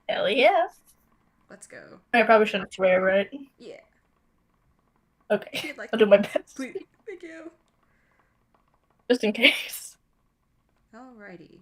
Hell yeah. Let's go. I probably shouldn't swear, right? Yeah. If Okay, you'd like I'll to. do my best. Please. Thank you. Just in case. Alrighty.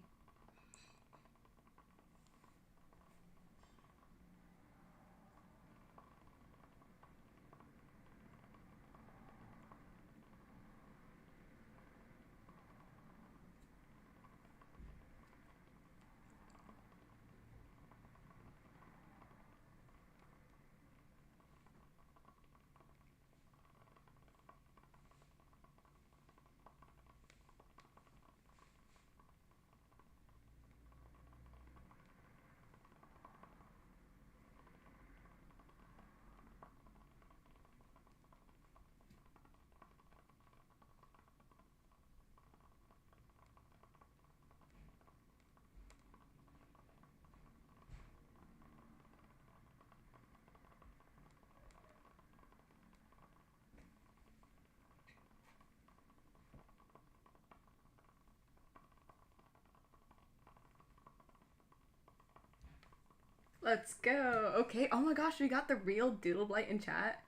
Let's go. Okay. Oh my gosh, we got the real DoodleBlight in chat.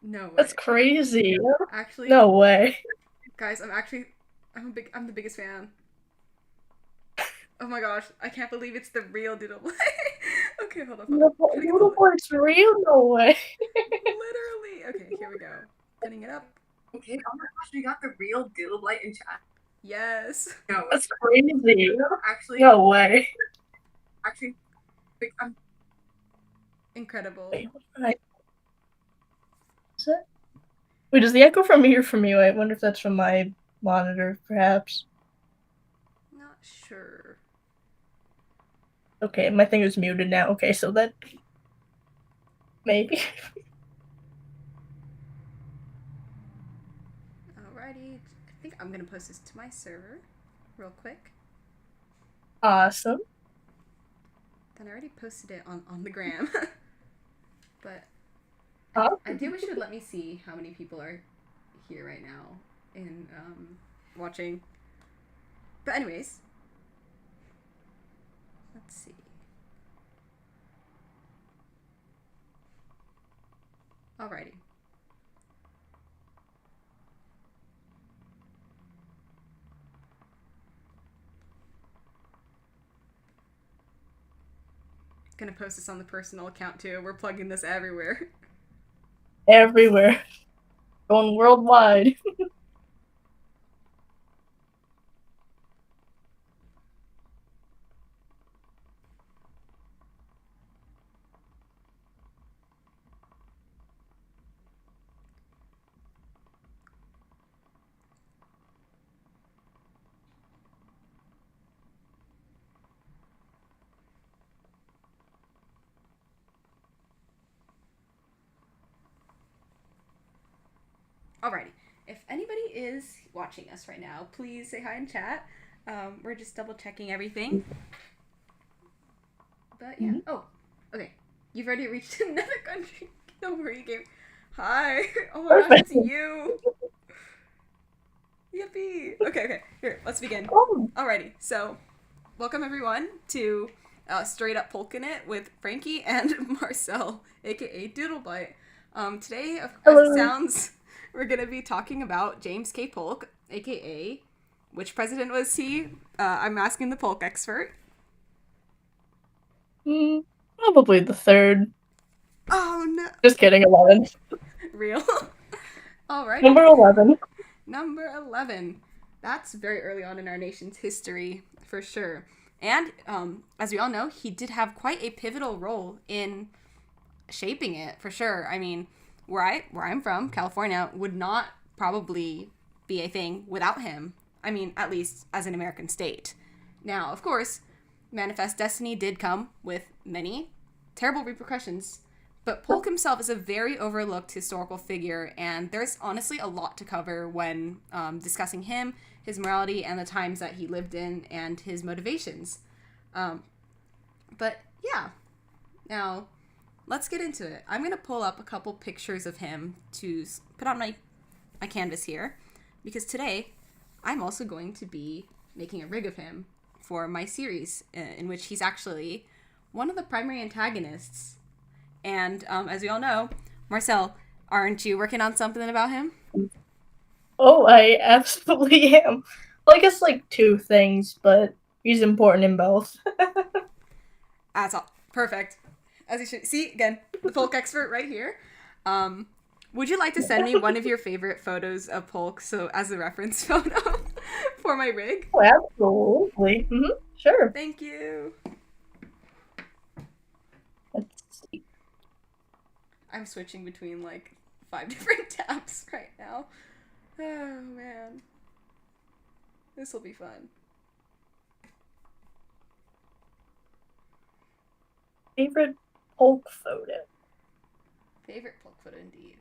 No That's way. crazy. Actually, No way. guys, I'm the biggest fan. Oh my gosh, I can't believe it's the real DoodleBlight. Okay, hold up, hold up. I'm trying to get the It's real? No way. literally. Okay, here we go. Putting it up. Okay. Oh my gosh, we got the real DoodleBlight in chat. Yes. No way. That's crazy. Actually, No way. actually, I'm incredible. Wait, what did I... Is it? Wait, does the echo from me or from you? I wonder if that's from my monitor, perhaps. Not sure. Okay, my thing is muted now. Okay, so that maybe. Alrighty. I think I'm gonna post this to my server real quick. Awesome. Then I already posted it on the gram. But Huh? I do wish it would let me see how many people are here right now in watching. But anyways, let's see. Alrighty. Gonna post this on the personal account too. We're plugging this everywhere. Everywhere. Going worldwide. Alrighty. If anybody is watching us right now, please say hi in chat. We're just double checking everything. But yeah. Mhm. Oh, okay. You've already reached another country. Don't worry, game. Hi. Oh my gosh, Perfect. it's you. Yippee. Okay, okay. Here, let's begin. Oh, Alrighty. So, welcome everyone to Straight Up Polkin It with Frankie and Marcel, aka DoodleBlight. Today, as it hello. sounds, we're gonna be talking about James K. Polk, aka which president was he? I'm asking the Polk expert. Probably the third. Oh no, Just kidding, 11. real. Alrighty, Number 11. number 11. That's very early on in our nation's history, for sure. And as we all know, he did have quite a pivotal role in shaping it, for sure. I mean, where I'm from, California, would not probably be a thing without him. I mean, at least as an American state. Now, of course, Manifest Destiny did come with many terrible repercussions, but Polk himself is a very overlooked historical figure, and there's honestly a lot to cover when discussing him, his morality, and the times that he lived in, and his motivations. Um, but yeah, now let's get into it. I'm gonna pull up a couple pictures of him to put on my canvas here, because today I'm also going to be making a rig of him for my series, in which he's actually one of the primary antagonists. And as we all know, Marcel, aren't you working on something about him? Oh, I absolutely am. Well, I guess like two things, but he's important in both. That's all. Perfect. As you should see, again, the Polk expert right here. Um, would you like to send me one of your favorite photos of Polk, so as a reference photo for my rig? Oh, absolutely. Sure. Thank you. Let's see. I'm switching between like 5 different tabs right now. Oh man. This will be fun. Favorite Polk photo. Favorite Polk photo indeed.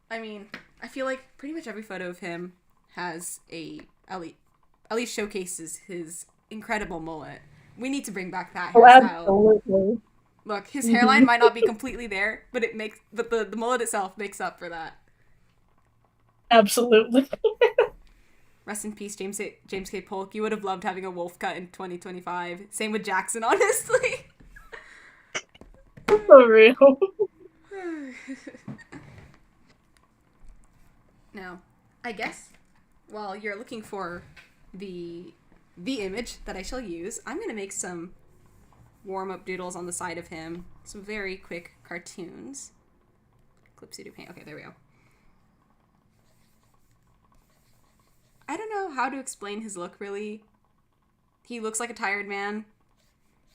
I mean, I feel like pretty much every photo of him has at least showcases his incredible mullet. We need to bring back that Oh, hairstyle. absolutely. Look, his hairline might not be completely there, but the mullet itself makes up for that. Absolutely. Rest in peace, James K. Polk. You would have loved having a wolf cut in 2025. Same with Jackson, honestly. For real. Now, I guess while you're looking for the image that I shall use, I'm gonna make some warm-up doodles on the side of him. Some very quick cartoons. Clipsy do paint. Okay, there we go. I don't know how to explain his look, really. He looks like a tired man,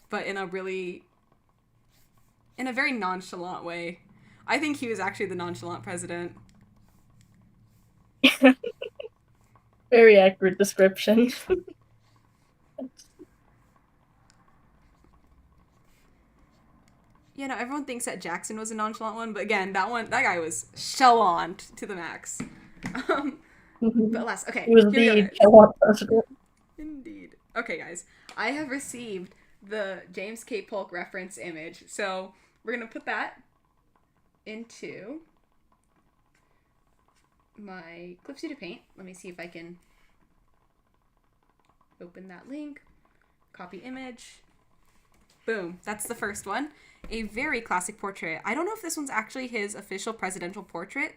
but in a very nonchalant way. I think he was actually the nonchalant president. Very accurate description. You know, everyone thinks that Jackson was a nonchalant one, but again, that guy was shell-on to the max. But alas, okay. He was the Taiwan president. Indeed. Okay, guys. I have received the James K. Polk reference image, so we're going to put that into my Clipsy to paint. Let me see if I can open that link. Copy image. Boom. That's the first one. A very classic portrait. I don't know if this one's actually his official presidential portrait,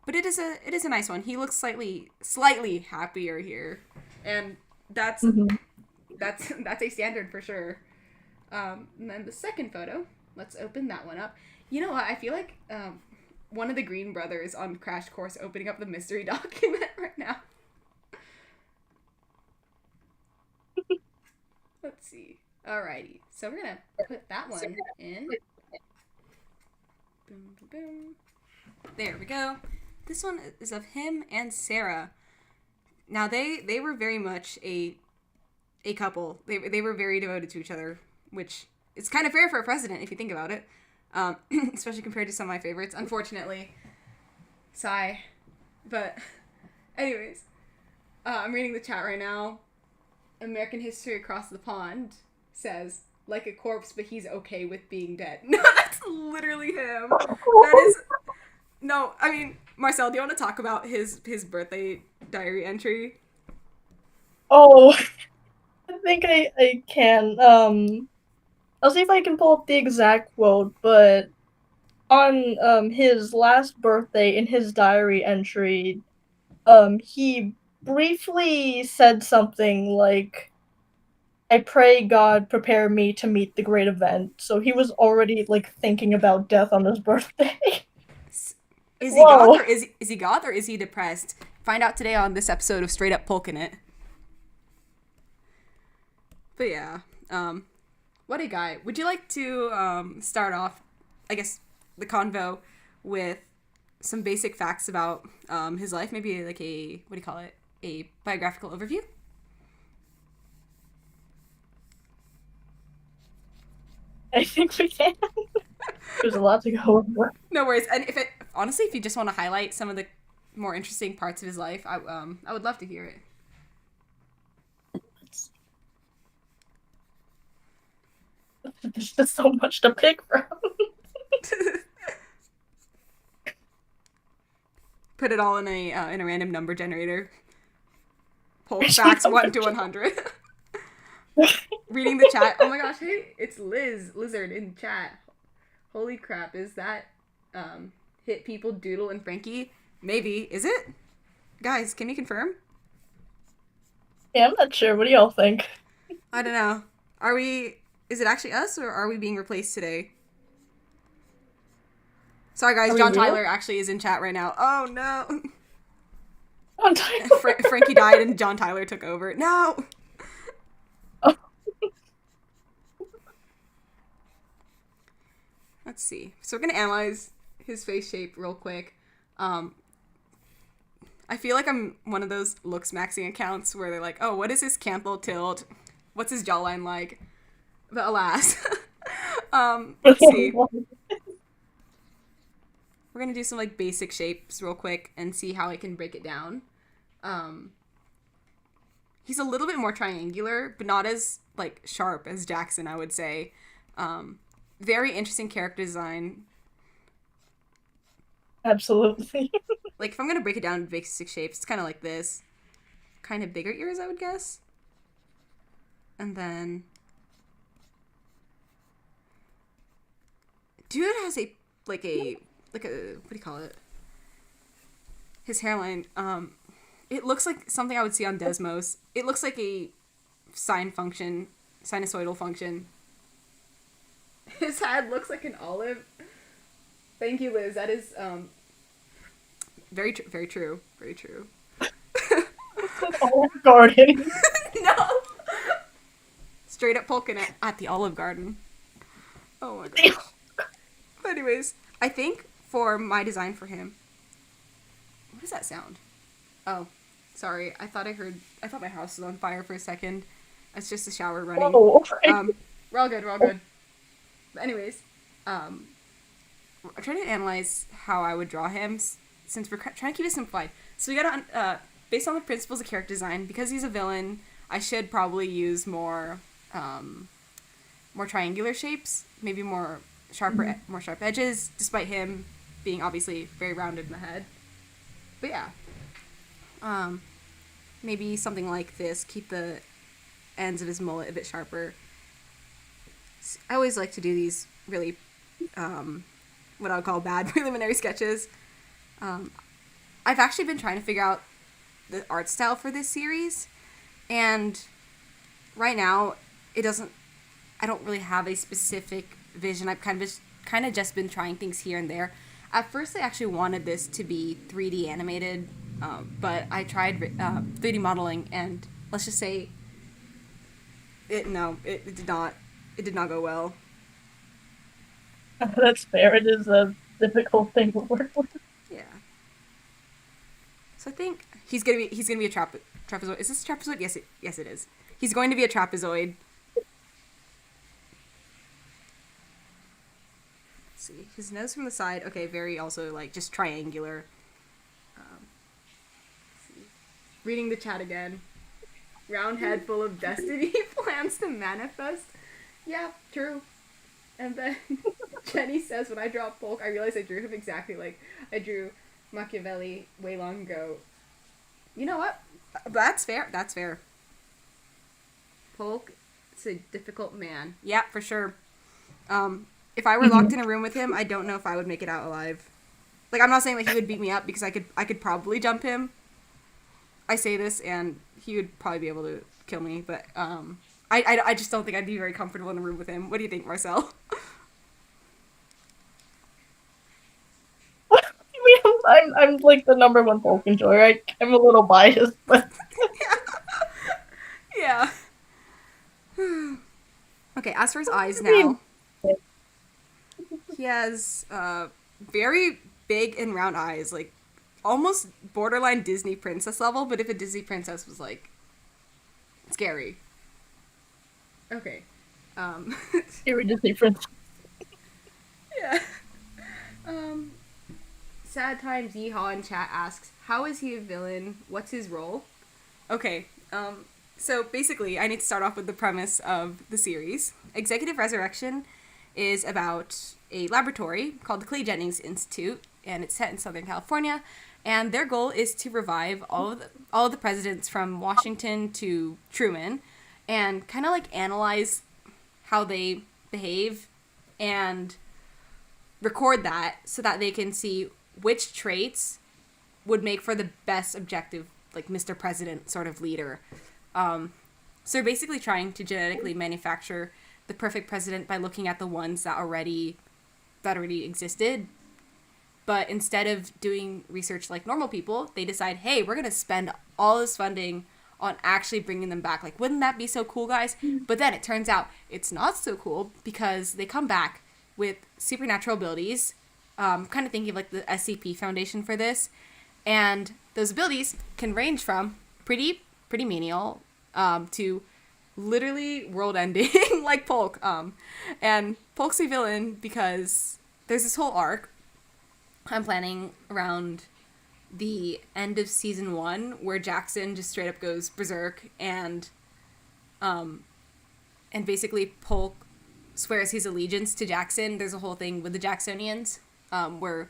but it is a nice one. He looks slightly happier here, and that's a standard for sure. And then the second photo. Let's open that one up. You know what? I feel like one of the Green brothers on Crash Course opening up the mystery document right now. Let's see. Alrighty. So we're gonna put that one in. Boom, boom, boom. There we go. This one is of him and Sarah. Now they were very much a couple. They were very devoted to each other, which is kind of rare for a president if you think about it, especially compared to some of my favorites. Unfortunately, sigh. But anyways, I'm reading the chat right now. American History Across the Pond says, like a corpse, but he's okay with being dead. No, that's literally him. That is... No, I mean, Marcel, do you want to talk about his birthday diary entry? Oh, I think I can. I'll see if I can pull up the exact quote, but on his last birthday in his diary entry, he briefly said something like, I pray God prepare me to meet the great event. So he was already like thinking about death on his birthday. Is he goth or is he goth or is he depressed? Find out today on this episode of Straight Up Polkin It. But yeah, what a guy. Would you like to start off, I guess, the convo with some basic facts about his life? Maybe like a, what do you call it? A biographical overview? I think we can. There's a lot to go over. No worries. And honestly, if you just want to highlight some of the more interesting parts of his life, I would love to hear it. There's just so much to pick from. Put it all in a random number generator. Polk facts 1 to 100. Reading the chat. Oh my gosh, hey, it's Lizard in chat. Holy crap, is that hit people Doodle and Frankie? Maybe. Is it? Guys, can you confirm? Yeah, I'm not sure. What do y'all think? I don't know. Is it actually us or are we being replaced today? Sorry guys, Are we John real? Tyler actually is in chat right now. Oh no. On Tyler. Frankie died and John Tyler took over. No. Oh, Let's see. So we're gonna analyze his face shape real quick. I feel like I'm one of those looks maxing accounts where they're like, oh, what is his canthal tilt? What's his jawline like? But alas. Let's see. We're gonna do some like basic shapes real quick and see how I can break it down. He's a little bit more triangular, but not as like sharp as Jackson, I would say. Very interesting character design. absolutely. Like if I'm gonna break it down to basic shapes, it's kind of like this. Kind of bigger ears, I would guess. And then dude has a what do you call it? His hairline. It looks like something I would see on Desmos. It looks like a sinusoidal function. His head looks like an olive. Thank you, Liz. That is very true. Very true. Olive Garden. No. Straight up Polkin at the Olive Garden. Oh my gosh. Anyways, I think for my design for him. What does that sound? Oh, sorry. I thought my house was on fire for a second. It's just the shower running. Oh, We're all good. But anyways, I'm trying to analyze how I would draw him since we're trying to keep it simplified. So we gotta, based on the principles of character design, because he's a villain, I should probably use more triangular shapes, maybe more sharp edges, despite him being obviously very rounded in the head. But yeah, maybe something like this. Keep the ends of his mullet a bit sharper. I always like to do these really, what I would call bad preliminary sketches. I've actually been trying to figure out the art style for this series, and right now I don't really have a specific vision. I've kind of just been trying things here and there. At first, I actually wanted this to be 3D animated, but I tried 3D modeling, and let's just say it did not go well. that's fair. It is a difficult thing to work with. Yeah. So I think he's gonna be a trapezoid. Is this a trapezoid? Yes, it is. He's going to be a trapezoid. Let's see, his nose from the side. Okay, very also like just triangular. Reading the chat again. Round head full of destiny plans to manifest. Yeah, true. And then Jenny says, when I draw Polk, I realize I drew him exactly like I drew Machiavelli way long ago. You know what? That's fair. Polk is a difficult man. Yeah, for sure. If I were locked in a room with him, I don't know if I would make it out alive. Like, I'm not saying that he would beat me up, because I could probably jump him. I say this, and he would probably be able to kill me, but I just don't think I'd be very comfortable in a room with him. What do you think, Marcel? I'm like the number one Polk enjoyer. I'm a little biased, but yeah. Okay, as for his eyes now, he has very big and round eyes, like almost borderline Disney princess level, but if a Disney princess was like scary. Okay. scary Disney princess. Yeah. Sad Times Yeehaw in chat asks, how is he a villain? What's his role? Okay, so basically, I need to start off with the premise of the series. Executive Resurrection is about a laboratory called the Clay Jennings Institute, and it's set in Southern California, and their goal is to revive all of the presidents from Washington to Truman, and kind of like analyze how they behave and record that so that they can see which traits would make for the best objective, like Mr. President sort of leader. So they're basically trying to genetically manufacture the perfect president by looking at the ones that already existed. But instead of doing research like normal people, they decide, hey, we're going to spend all this funding on actually bringing them back. Like, wouldn't that be so cool, guys? But then it turns out it's not so cool because they come back with supernatural abilities. Kind of thinking of like the SCP Foundation for this. And those abilities can range from pretty menial to literally world ending, like Polk. And Polk's a villain because there's this whole arc I'm planning around the end of season 1 where Jackson just straight up goes berserk and basically Polk swears his allegiance to Jackson. There's a whole thing with the Jacksonians where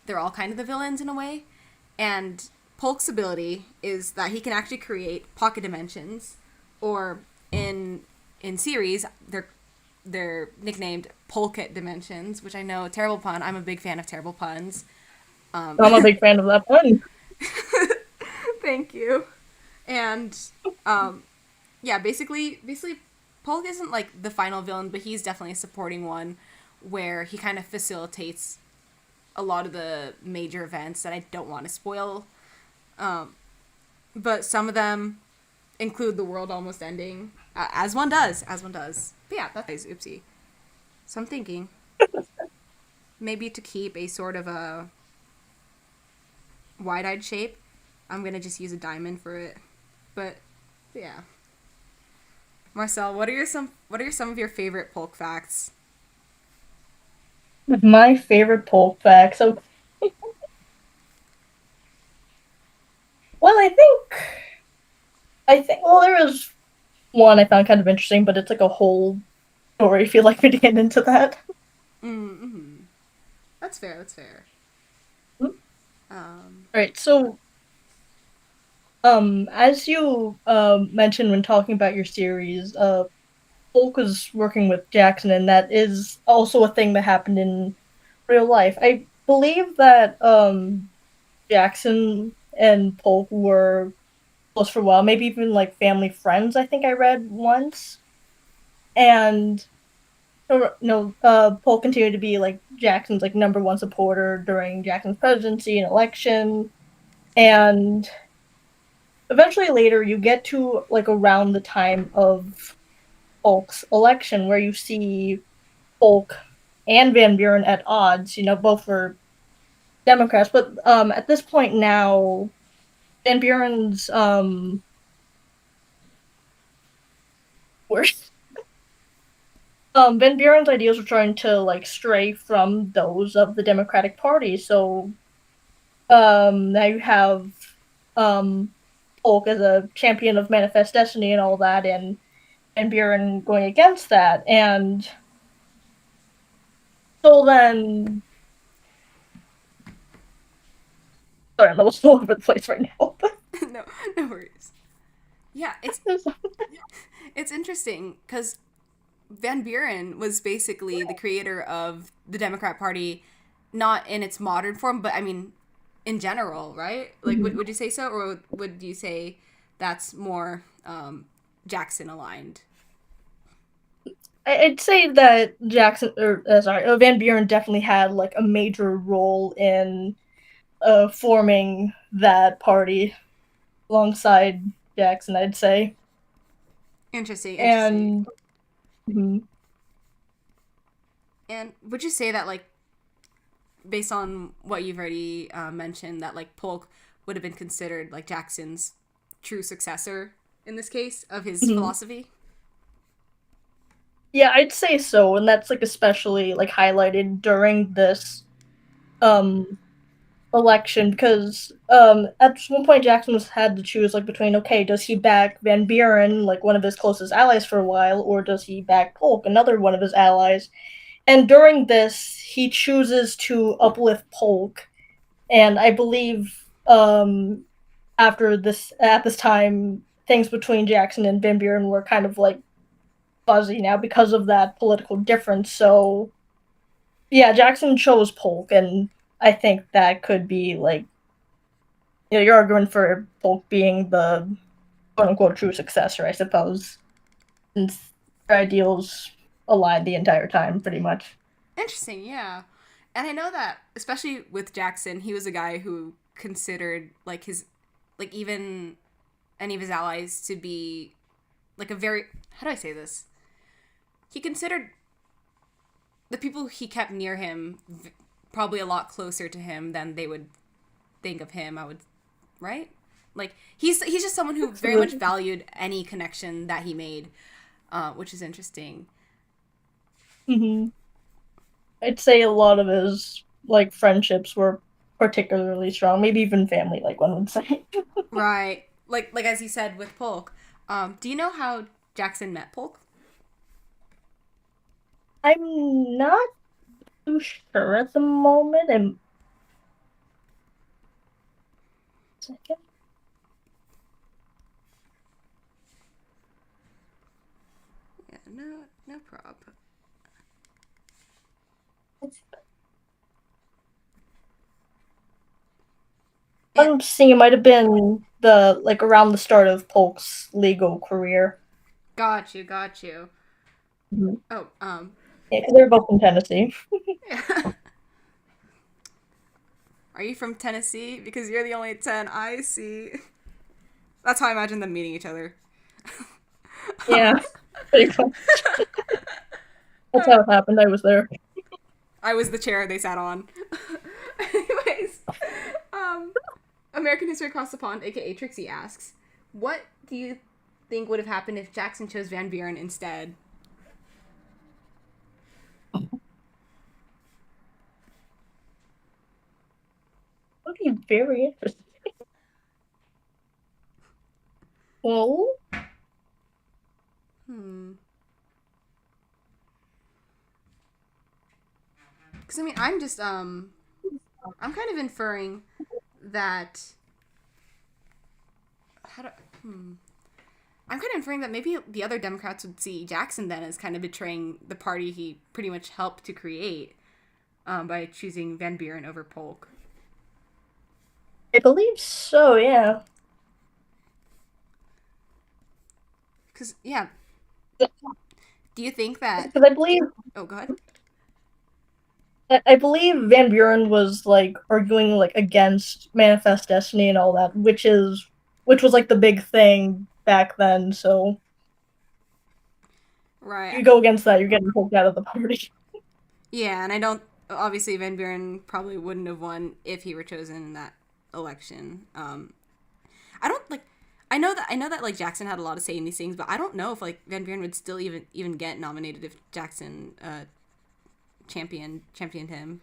they're all kind of the villains in a way. And Polk's ability is that he can actually create pocket dimensions, or in series they're nicknamed Polkit dimensions, which I know, terrible pun. I'm a big fan of terrible puns. I'm a big fan of that one. Thank you. And yeah, basically Polk isn't like the final villain, but he's definitely a supporting one where he kind of facilitates a lot of the major events that I don't want to spoil. But some of them include the world almost ending, as one does. But yeah, that's oopsie. So I'm thinking maybe to keep a sort of a wide-eyed shape, I'm gonna just use a diamond for it. But yeah, Marcel, what are some of your favorite Polk facts? My favorite Polk fact. So, well, well, there is one I found kind of interesting, but it's like a whole story. If you'd like me to get into that. Mm-hmm. That's fair. That's fair. All Um, right. So, as you mentioned when talking about your series, Polk was working with Jackson, and that is also a thing that happened in real life. I believe that Jackson and Polk were close for a while, maybe even like family friends. I think I read once, and no, Polk continued to be like Jackson's like number one supporter during Jackson's presidency and election, and eventually later you get to like around the time of Polk's election where you see Polk and Van Buren at odds. You know, both were Democrats, but at this point now, Van Buren's worse. Van Buren's ideas were trying to like stray from those of the Democratic Party. So now you have um Polk as a champion of manifest destiny and all that, and Van Buren going against that. And so then, sorry, I'm a little all over the place right now. no, no worries. Yeah, it's interesting because Van Buren was basically the creator of the Democrat Party, not in its modern form, but I mean, in general, right? Like, would you say so, or would you say that's more Jackson aligned? I'd say that Van Buren definitely had like a major role in forming that party alongside Jackson, I'd say. Interesting, interesting. And mhm. And would you say that, like, based on what you've already mentioned, that like Polk would have been considered like Jackson's true successor in this case of his Mhm. philosophy? Yeah, I'd say so, and that's like especially like highlighted during this um election because at one point Jackson was had to choose like between, okay, does he back Van Buren, like one of his closest allies for a while, or does he back Polk, another one of his allies? And during this he chooses to uplift Polk, and I believe after this at this time things between Jackson and Van Buren were kind of like fuzzy now because of that political difference. So yeah, Jackson chose Polk, and I think that could be like, you're arguing for Polk being the quote unquote true successor, I suppose, since their ideals aligned the entire time, pretty much. Interesting, yeah. And I know that especially with Jackson, he was a guy who considered like his like even any of his allies to be like a very how do I say this? He considered the people he kept near him probably a lot closer to him than they would think of him. I would, right? Like he's just someone who very much valued any connection that he made, which is interesting. Mm-hmm. I'd say a lot of his like friendships were particularly strong, maybe even family, like one would say. Right, like as you said with Polk. Do you know how Jackson met Polk? I'm not too sure at the moment. And second, Yeah, no problem. And I'm seeing it might have been the like around the start of Polk's legal career. got you. Mm-hmm. Oh, Yeah, because they're both from Tennessee. are you from Tennessee? Because you're the only 10 I see. That's how I imagine them meeting each other. Yeah, pretty much. That's how it happened. I was there. I was the chair they sat on. Anyways, um, American History Across the Pond, aka Trixie, asks, "What do you think would have happened if Jackson chose Van Buren instead?" Would be very interesting. Well, Hmm. Because I mean, I'm kind of inferring that. How do? Hmm. I'm kind of inferring that maybe the other Democrats would see Jackson then as kind of betraying the party he pretty much helped to create by choosing Van Buren over Polk. I believe so. Yeah. Because yeah, do you think that? Because I believe Oh, go ahead. I believe Van Buren was like arguing like against Manifest Destiny and all that, which was like the big thing back then. So Right. you go against that, you're getting pulled out of the party. Yeah, and I don't. Obviously, Van Buren probably wouldn't have won if he were chosen in that election. I don't like. I know that like Jackson had a lot of say in these things, but I don't know if like Van Buren would still even get nominated if Jackson championed him.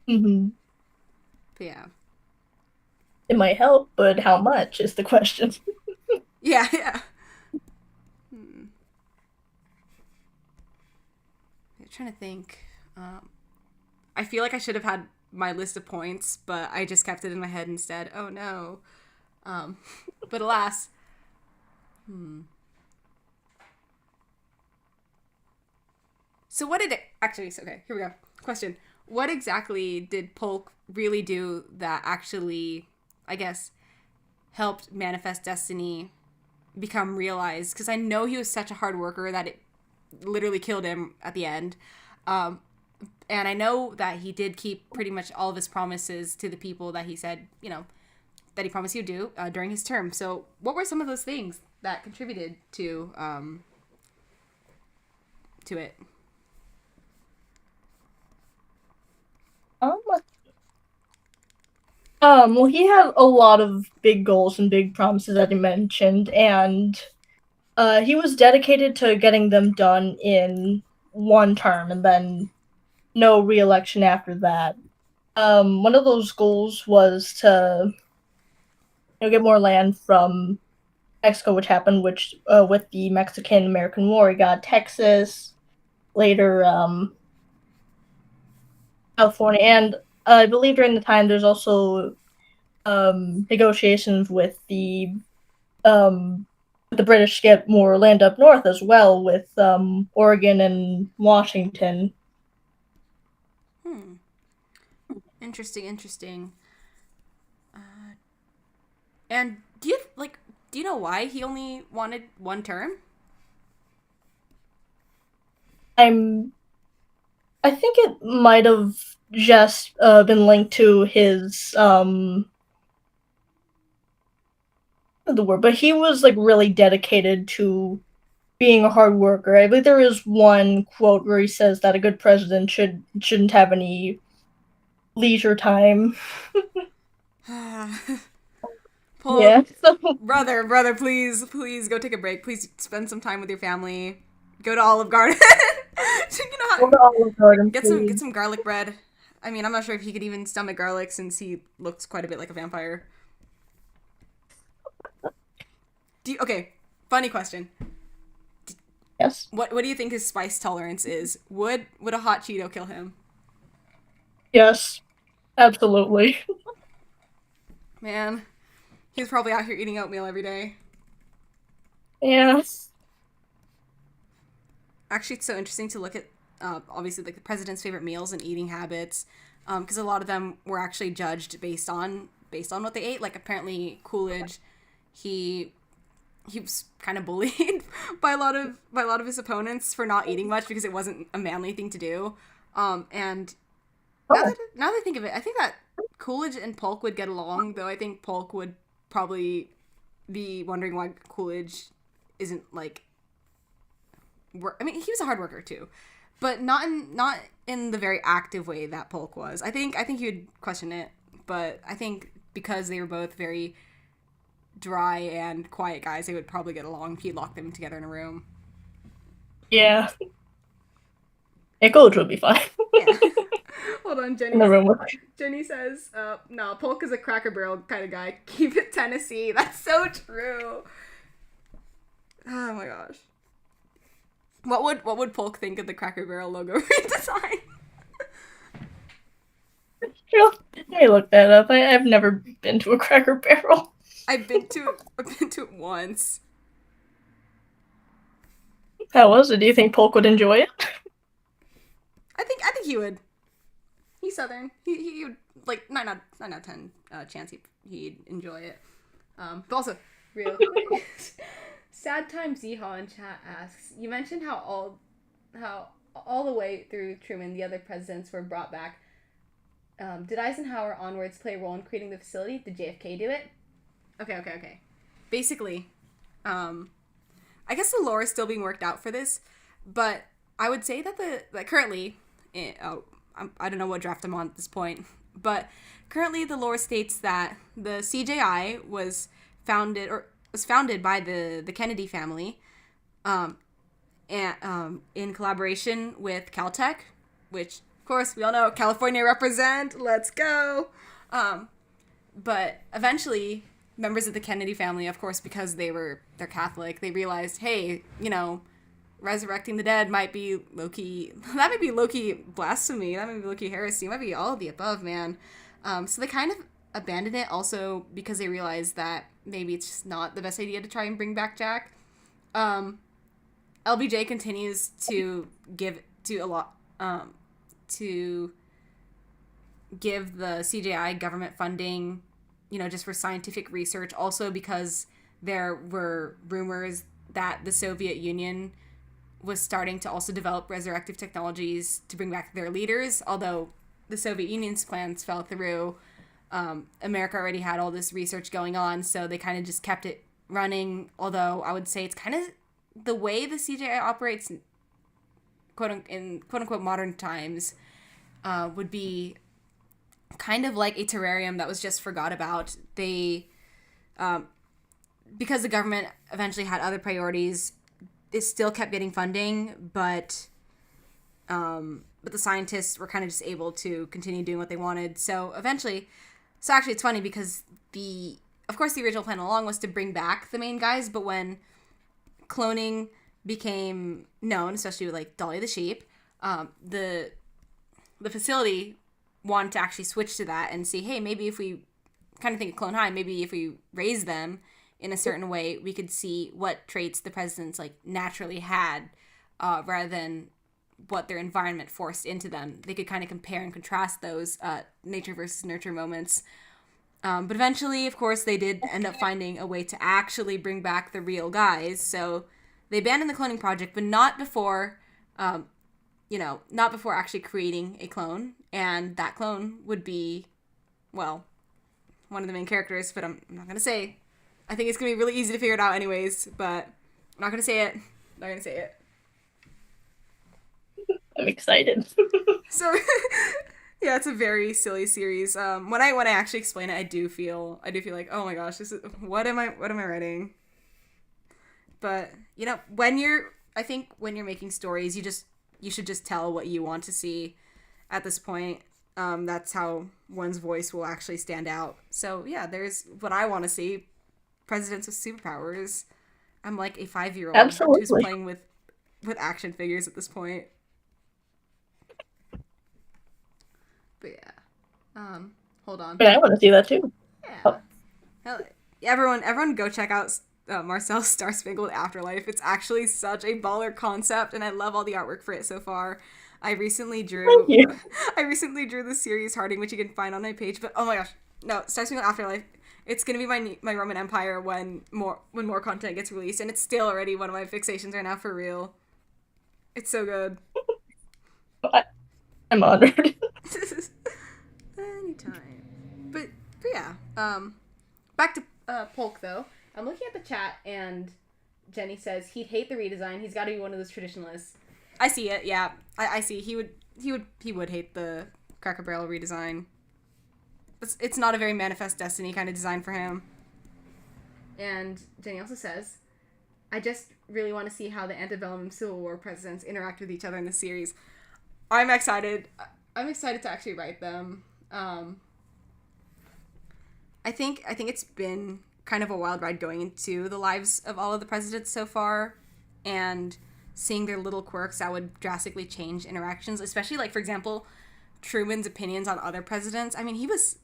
Mm-hmm. But yeah, It might help, but how much is the question. yeah, yeah. Hmm. I'm trying to think. I feel like I should have had my list of points, but I just kept it in my head instead. Oh no. Um, but alas. Hmm. So what did it actually? Okay, here we go. Question: what exactly did Polk really do that actually, I guess, helped Manifest Destiny become realized? Because I know he was such a hard worker that it literally killed him at the end. Um, and I know that he did keep pretty much all of his promises to the people that he said, that he promised he would do during his term. So, what were some of those things that contributed to it? Um, well, he had a lot of big goals and big promises that he mentioned, and he was dedicated to getting them done in one term, and then no re-election after that. One of those goals was to get more land from Mexico, which happened, which with the Mexican American War, he got Texas, later California, and I believe during the time there's also negotiations with the um, the British get more land up north as well with Oregon and Washington. Hmm. Interesting, interesting. And do you know why he only wanted one term? I'm I think it might have just been linked to his the word, but he was like really dedicated to being a hard worker. I believe there is one quote where he says that a good president shouldn't have any leisure time. Polk, Yeah. So brother, please, please go take a break. Please spend some time with your family. Go to Olive Garden. go to Olive Garden, Get please. some garlic bread. I mean, I'm not sure if he could even stomach garlic since he looks quite a bit like a vampire. Okay, funny question. Yes. What do you think his spice tolerance is? Would a hot Cheeto kill him? Yes. Absolutely. Man, he's probably out here eating oatmeal every day. Yes. Actually, it's so interesting to look at, obviously, like the president's favorite meals and eating habits, because a lot of them were actually judged based on what they ate. Like apparently Coolidge, he he was kind of bullied by a lot of his opponents for not eating much because it wasn't a manly thing to do. And Oh, now that I think of it, I think that Coolidge and Polk would get along, though I think Polk would probably be wondering why Coolidge isn't like. I mean, he was a hard worker too, but not in the very active way that Polk was. I think he would question it, but I think because they were both very dry and quiet guys, they would probably get along if you locked them together in a room. yeah. Yeah, Coolidge would be fine Yeah. Hold on, in the room with. Jenny says, no, Polk is a Cracker Barrel kind of guy. Keep it Tennessee. That's so true. Oh my gosh. What would Polk think of the Cracker Barrel logo redesign? Let me look that up. I've never been to a Cracker Barrel. I've been to it once. How was it? Do you think Polk would enjoy it? I think he would. He's Southern. He would like nine out of 10 chance he'd enjoy it. But also real quick. Sad Time Zeha in chat asks, you mentioned how all the way through Truman the other presidents were brought back. Did Eisenhower onwards play a role in creating the facility? Did JFK do it? Okay. Basically, I guess the lore is still being worked out for this, but I would say that currently, I don't know what draft I'm on at this point, but currently the lore states that the CJI was founded by the Kennedy family, and in collaboration with Caltech, which of course we all know California represent. Let's go. But eventually, members of the Kennedy family, of course, because they're Catholic, they realized, hey, resurrecting the dead might be low-key, that might be low-key blasphemy, that might be low-key heresy, it might be all of the above, man. So they kind of abandoned it also because they realized that maybe it's just not the best idea to try and bring back Jack. LBJ continues to give to a lot to give the CJI government funding, just for scientific research. Also because there were rumors that the Soviet Union was starting to also develop resurrective technologies to bring back their leaders. Although the Soviet Union's plans fell through, America already had all this research going on, so they kind of just kept it running. Although I would say it's kind of the way the CJI operates, in quote unquote modern times, would be kind of like a terrarium that was just forgot about. Because the government eventually had other priorities, it still kept getting funding, but the scientists were kind of just able to continue doing what they wanted. So actually it's funny because of course the original plan all along was to bring back the main guys, but when cloning became known, especially with like Dolly the sheep, the facility wanted to actually switch to that and see, hey, maybe if we kind of think of Clone High, maybe if we raise them, in a certain way, we could see what traits the presidents like naturally had, rather than what their environment forced into them. They could kind of compare and contrast those nature versus nurture moments. But eventually, of course, they did end up finding a way to actually bring back the real guys. So they abandoned the cloning project, but not before, not before actually creating a clone. And that clone would be, well, one of the main characters, but I'm not going to say. I think it's going to be really easy to figure it out anyways, but I'm not going to say it. Not going to say it. I'm excited. So, yeah, it's a very silly series. When I actually explain it, I do feel like, oh my gosh, this is what am I writing? But I think when you're making stories, you should just tell what you want to see. At this point, that's how one's voice will actually stand out. So yeah, there's what I want to see: presidents with superpowers. I'm like a 5-year-old who's Absolutely. playing with action figures at this point. But yeah, hold on. I mean, I want to see that too. Yeah, Oh, hell, everyone, go check out Marcel's Star Spangled Afterlife. It's actually such a baller concept, and I love all the artwork for it so far. I recently thank drew, you. I recently drew the series Harding, which you can find on my page. But oh my gosh, no, Star Spangled Afterlife. It's gonna be my Roman Empire when more content gets released, and it's still already one of my fixations right now for real. It's so good. I, I'm honored. Anytime. But yeah. Back to Polk though. I'm looking at the chat and Jenny says he'd hate the redesign. He's got to be one of those traditionalists. I see it. Yeah, I see. He would hate the Cracker Barrel redesign. It's not a very Manifest Destiny kind of design for him. And Jenny also says, I just really want to see how the antebellum Civil War presidents interact with each other in the series. I'm excited. I'm excited to actually write them. I think it's been kind of a wild ride going into the lives of all of the presidents so far, and seeing their little quirks that would drastically change interactions, especially like, for example, Truman's opinions on other presidents. I mean, he was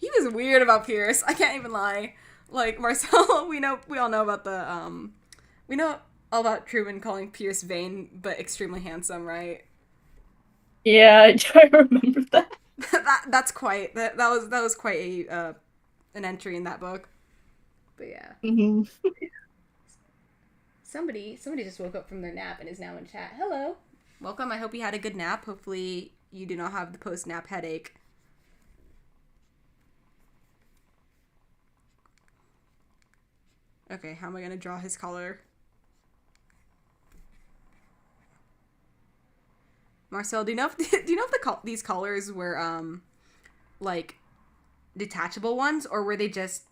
weird about Pierce. I can't even lie. Like Marcel, we all know about we know all about Truman calling Pierce vain but extremely handsome, right? Yeah, I remember that. that was quite a an entry in that book. But yeah. Hmm. Somebody just woke up from their nap and is now in chat. Hello. Welcome. I hope you had a good nap. Hopefully you do not have the post-nap headache. Okay, how am I going to draw his collar? Marcel, do you know if these collars were like detachable ones, or were they just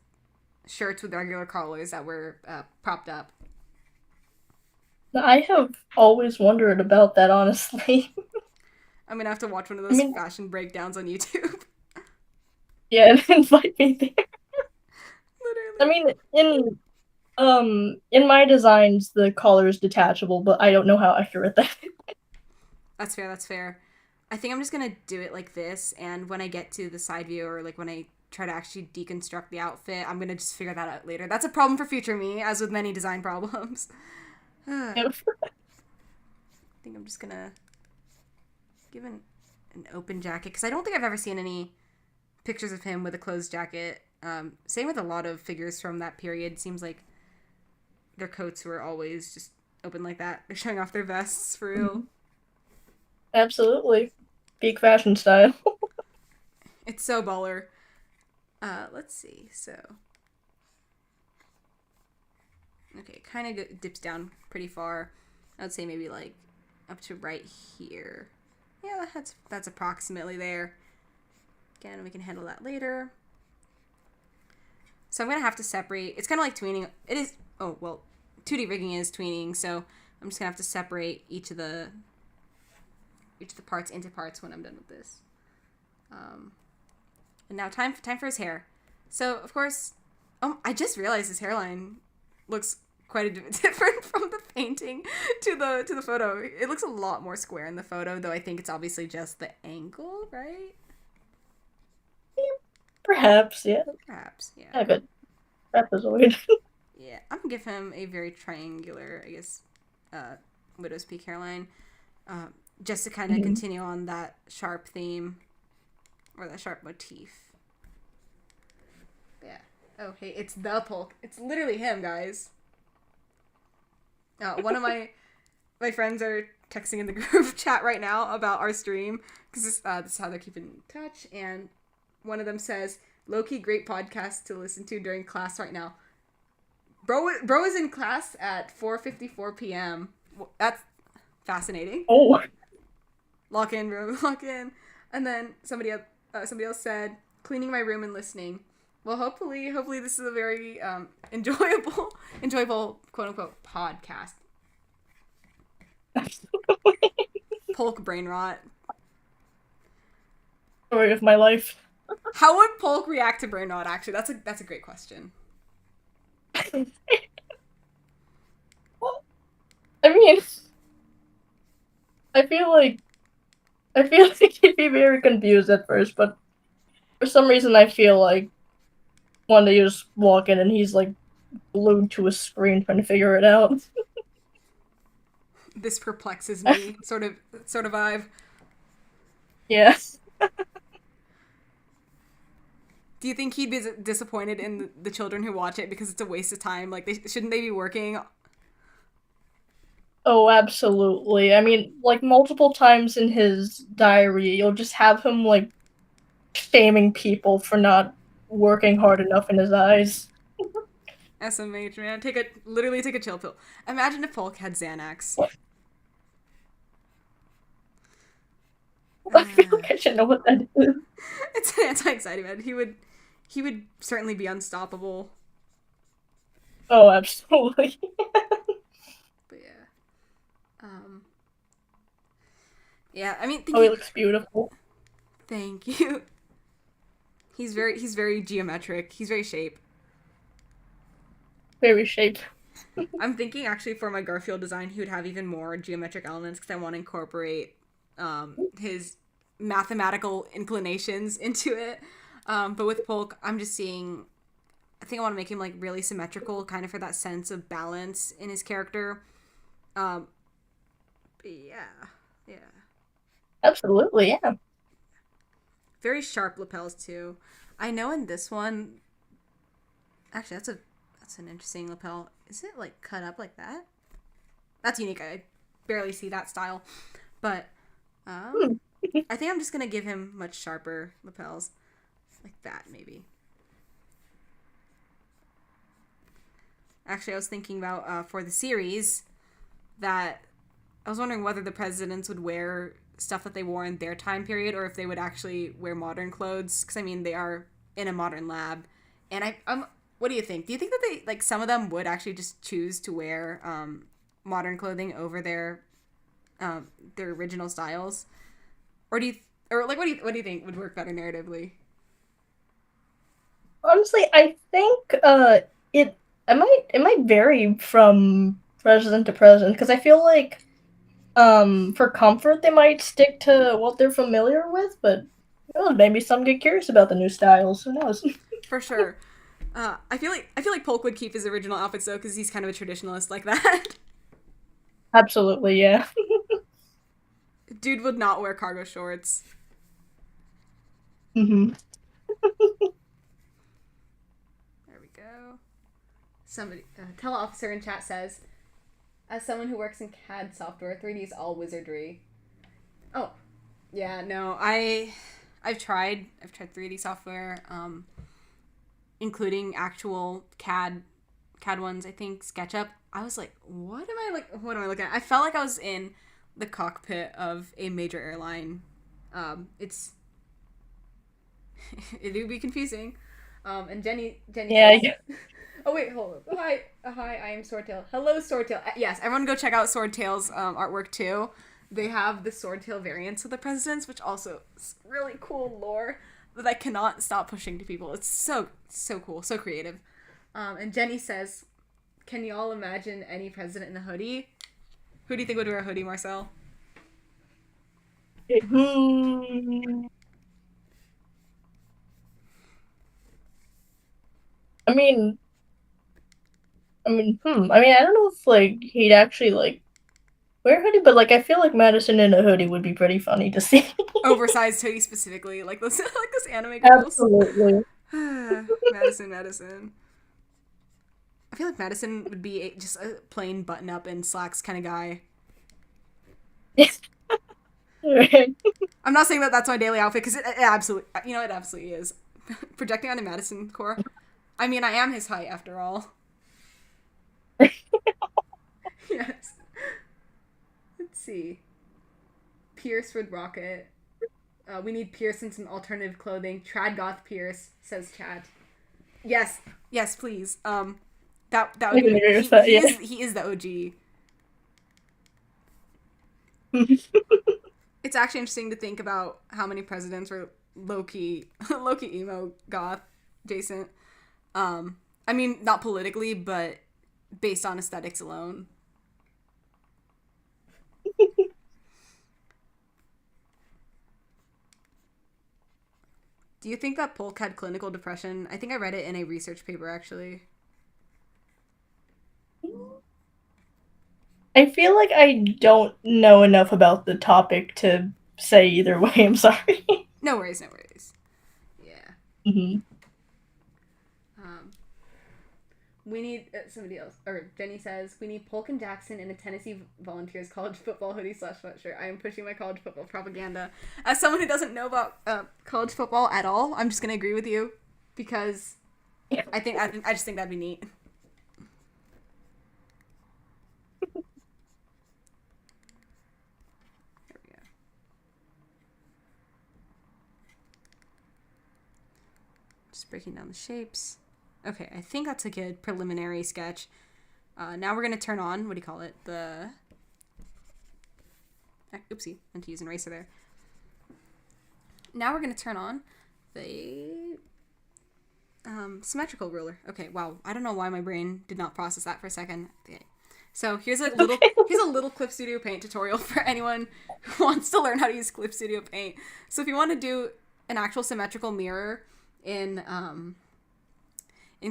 shirts with regular collars that were propped up? I have always wondered about that, honestly. I'm gonna have to watch one of I those mean, fashion breakdowns on YouTube. yeah, invite me there. I Literally. mean, in my designs, the collar is detachable, but I don't know how accurate that is. That's fair. That's fair. I think I'm just gonna do it like this, and when I get to the side view, or like when I try to actually deconstruct the outfit, I'm gonna just figure that out later. That's a problem for future me, as with many design problems. I think I'm just gonna give an open jacket, because I don't think I've ever seen any pictures of him with a closed jacket. Same with a lot of figures from that period. Seems like their coats were always just open like that. They're showing off their vests for real. Absolutely. Peak fashion style. It's so baller. Let's see. So, okay, kind of dips down pretty far. I would say maybe like up to right here. Yeah, that's approximately there. Again, we can handle that later. So I'm gonna have to separate. It's kind of like tweening. It is. Oh well, 2D rigging is tweening. So I'm just gonna have to separate each of the parts into parts when I'm done with this. And now time for his hair. So of course, I just realized his hairline looks quite a bit different from the painting to the photo. It looks a lot more square in the photo, though I think it's obviously just the angle, right? Perhaps, yeah. Perhaps, yeah. Yeah, but trapezoid. Yeah, I'm gonna give him a very triangular, I guess, uh, Widow's Peak hairline, uh, just to kind of Mhm. continue on that sharp theme or that sharp motif. Yeah. Oh, hey, it's the Polk. It's literally him, guys. One of my friends are texting in the group chat right now about our stream because this is how they're keeping in touch. And one of them says, "Low key, great podcast to listen to during class right now." Bro is in class at 4:54 p.m. That's fascinating. Oh, Lock in, bro. Lock in. And then somebody else said, "Cleaning my room and listening." Well, hopefully this is a very enjoyable quote unquote podcast. Polk brain rot. story of my life. How would Polk react to brain rot? Actually, that's a great question. Well, I mean, I feel like I feel like he'd be very confused at first, but for some reason I feel like one day you just walk in and he's like glued to a screen trying to figure it out. This perplexes me. Sort of vibe. Yeah, Do you think he'd be disappointed in the children who watch it because it's a waste of time? Like, shouldn't they be working? oh, absolutely. I mean, like multiple times in his diary, you'll just have him like shaming people for not working hard enough in his eyes. SMH, man. Literally take a chill pill. Imagine if Polk had Xanax. I feel like I should know what that is. It's an anti-anxiety med. He would certainly be unstoppable. Oh, absolutely. But yeah. Um yeah, I mean Oh, he thinking looks beautiful. thank you. He's very geometric. He's very shape. Very shaped. I'm thinking actually for my Garfield design, he would have even more geometric elements because I want to incorporate his mathematical inclinations into it. But with Polk, I'm just seeing. I think I want to make him like really symmetrical, kind of for that sense of balance in his character. Um, but yeah, yeah, Absolutely, yeah. very sharp lapels too. I know in this one, actually, that's an interesting lapel. Is it like cut up like that? That's unique. I barely see that style, but Hmm. I think I'm just gonna give him much sharper lapels, like that maybe. Actually, I was thinking about for the series that I was wondering whether the presidents would wear stuff that they wore in their time period or if they would actually wear modern clothes. Because I mean, they are in a modern lab, and what do you think? Do you think that they like some of them would actually just choose to wear modern clothing over their original styles, or do you or like what do you think would work better narratively? Honestly, I think it it might vary from president to president because I feel like for comfort they might stick to what they're familiar with, but maybe some get curious about the new styles. Who knows? For sure. I feel like Polk would keep his original outfits though, because he's kind of a traditionalist like that. Absolutely, yeah. Dude would not wear cargo shorts. Hmm. There we go. Somebody, teleofficer in chat says, as someone who works in CAD software, 3D is all wizardry. Oh, yeah, no, I've tried 3D software, including actual CAD ones. I think SketchUp. I was like, what am I looking at? I felt like I was in the cockpit of a major airline. It's it would be confusing. And Jenny Yeah, says, yeah. "Oh wait, hold up. Hi, I am Swordtail. Hello, Swordtail. Yes, everyone go check out Swordtail's artwork too. They have the Swordtail variants of the presidents, which also is really cool lore that I cannot stop pushing to people. It's so cool, so creative." And Jenny says, "Can y'all imagine any president in a hoodie? Who do you think would wear a hoodie, Marcel?" Hmm. I mean, I don't know if like he'd actually like wear a hoodie, but like I feel like Madison in a hoodie would be pretty funny to see. Oversized hoodie specifically, like those like those anime girls. Absolutely. Madison, Madison. I feel like Madison would be just a plain button up and slacks kind of guy. Right. I'm not saying that that's my daily outfit because it absolutely, it absolutely is. Projecting onto Madison core. I mean, I am his height after all. Yes. Let's see. Pierce would rock it. We need Pierce in some alternative clothing. Trad goth Pierce, says Chad. Yes, yes, please. That I would can be. agree with that. Yeah. He is the OG. It's actually interesting to think about how many presidents were low key emo goth adjacent. I mean, not politically, but based on aesthetics alone. Do you think that Polk had clinical depression? I think I read it in a research paper actually. I feel like I don't know enough about the topic to say either way. I'm sorry. No worries, no worries. Yeah. hmm Um, we need somebody else. Or Jenny says we need Polk and Jackson in a Tennessee Volunteers college football hoodie / sweatshirt. I am pushing my college football propaganda. As someone who doesn't know about college football at all, I'm just gonna agree with you because I just think that'd be neat. There we go. Just breaking down the shapes. Okay, I think that's a good preliminary sketch. Now we're gonna turn on, what do you call it? Oopsie, meant to use an eraser there. Now we're gonna turn on the symmetrical ruler. Okay, wow, I don't know why my brain did not process that for a second. Okay. So here's a little Clip Studio Paint tutorial for anyone who wants to learn how to use Clip Studio Paint. So if you want to do an actual symmetrical mirror in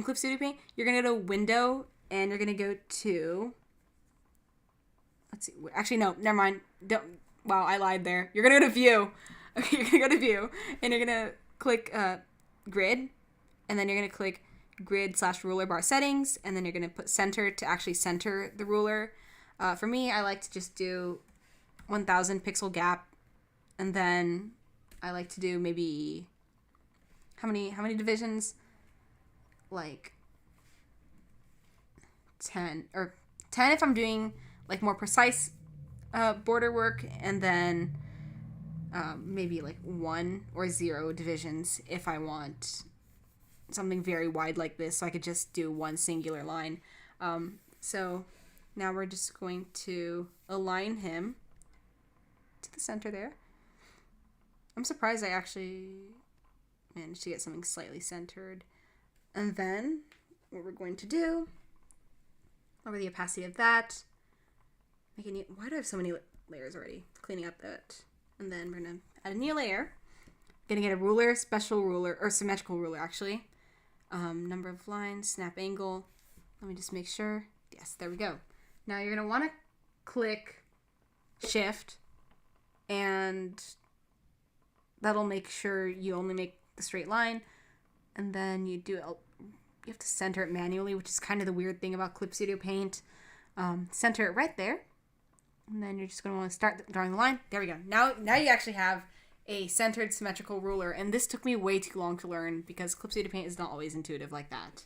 Clip Studio Paint, you're gonna go to Window and you're gonna go to. Let's see. Actually, no. Never mind. Don't. Wow, I lied there. You're gonna go to View. Okay, you're gonna go to View, and you're gonna click Grid, and then you're gonna click Grid / ruler bar settings, and then you're gonna put Center to actually center the ruler. For me, I like to just do 1,000 pixel gap, and then I like to do maybe how many divisions? Like 10 or 10 if I'm doing like more precise border work, and then maybe like 1 or 0 divisions if I want something very wide like this, so I could just do one singular line. So now we're just going to align him to the center there. I'm surprised I actually managed to get something slightly centered. And then what we're going to do, lower the opacity of that. Why do I have so many layers already? Cleaning up that. And then we're going to add a new layer. Gonna get a ruler, special ruler, or symmetrical ruler actually. Number of lines, snap angle. Let me just make sure. Yes, there we go. Now you're gonna want to click Shift, and that'll make sure you only make the straight line. And then you have to center it manually, which is kind of the weird thing about Clip Studio Paint. Center it right there. And then you're just going to want to start drawing the line. There we go. Now you actually have a centered symmetrical ruler. And this took me way too long to learn because Clip Studio Paint is not always intuitive like that.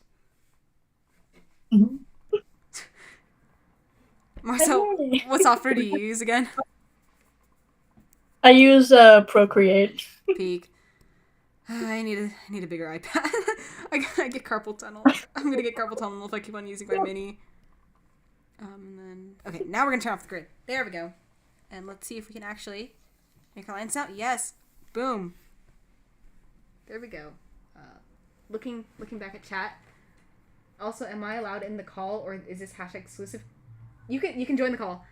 Mm-hmm. Marcel, what software do you use again? I use Procreate. Peak. I need a bigger iPad. I get carpal tunnel. I'm gonna get carpal tunnel if I keep on using my mini. And then okay, now we're gonna turn off the grid. There we go. And let's see if we can actually make our lines out. Yes, boom. There we go. Looking back at chat. Also, am I allowed in the call, or is this hashtag exclusive? You can join the call.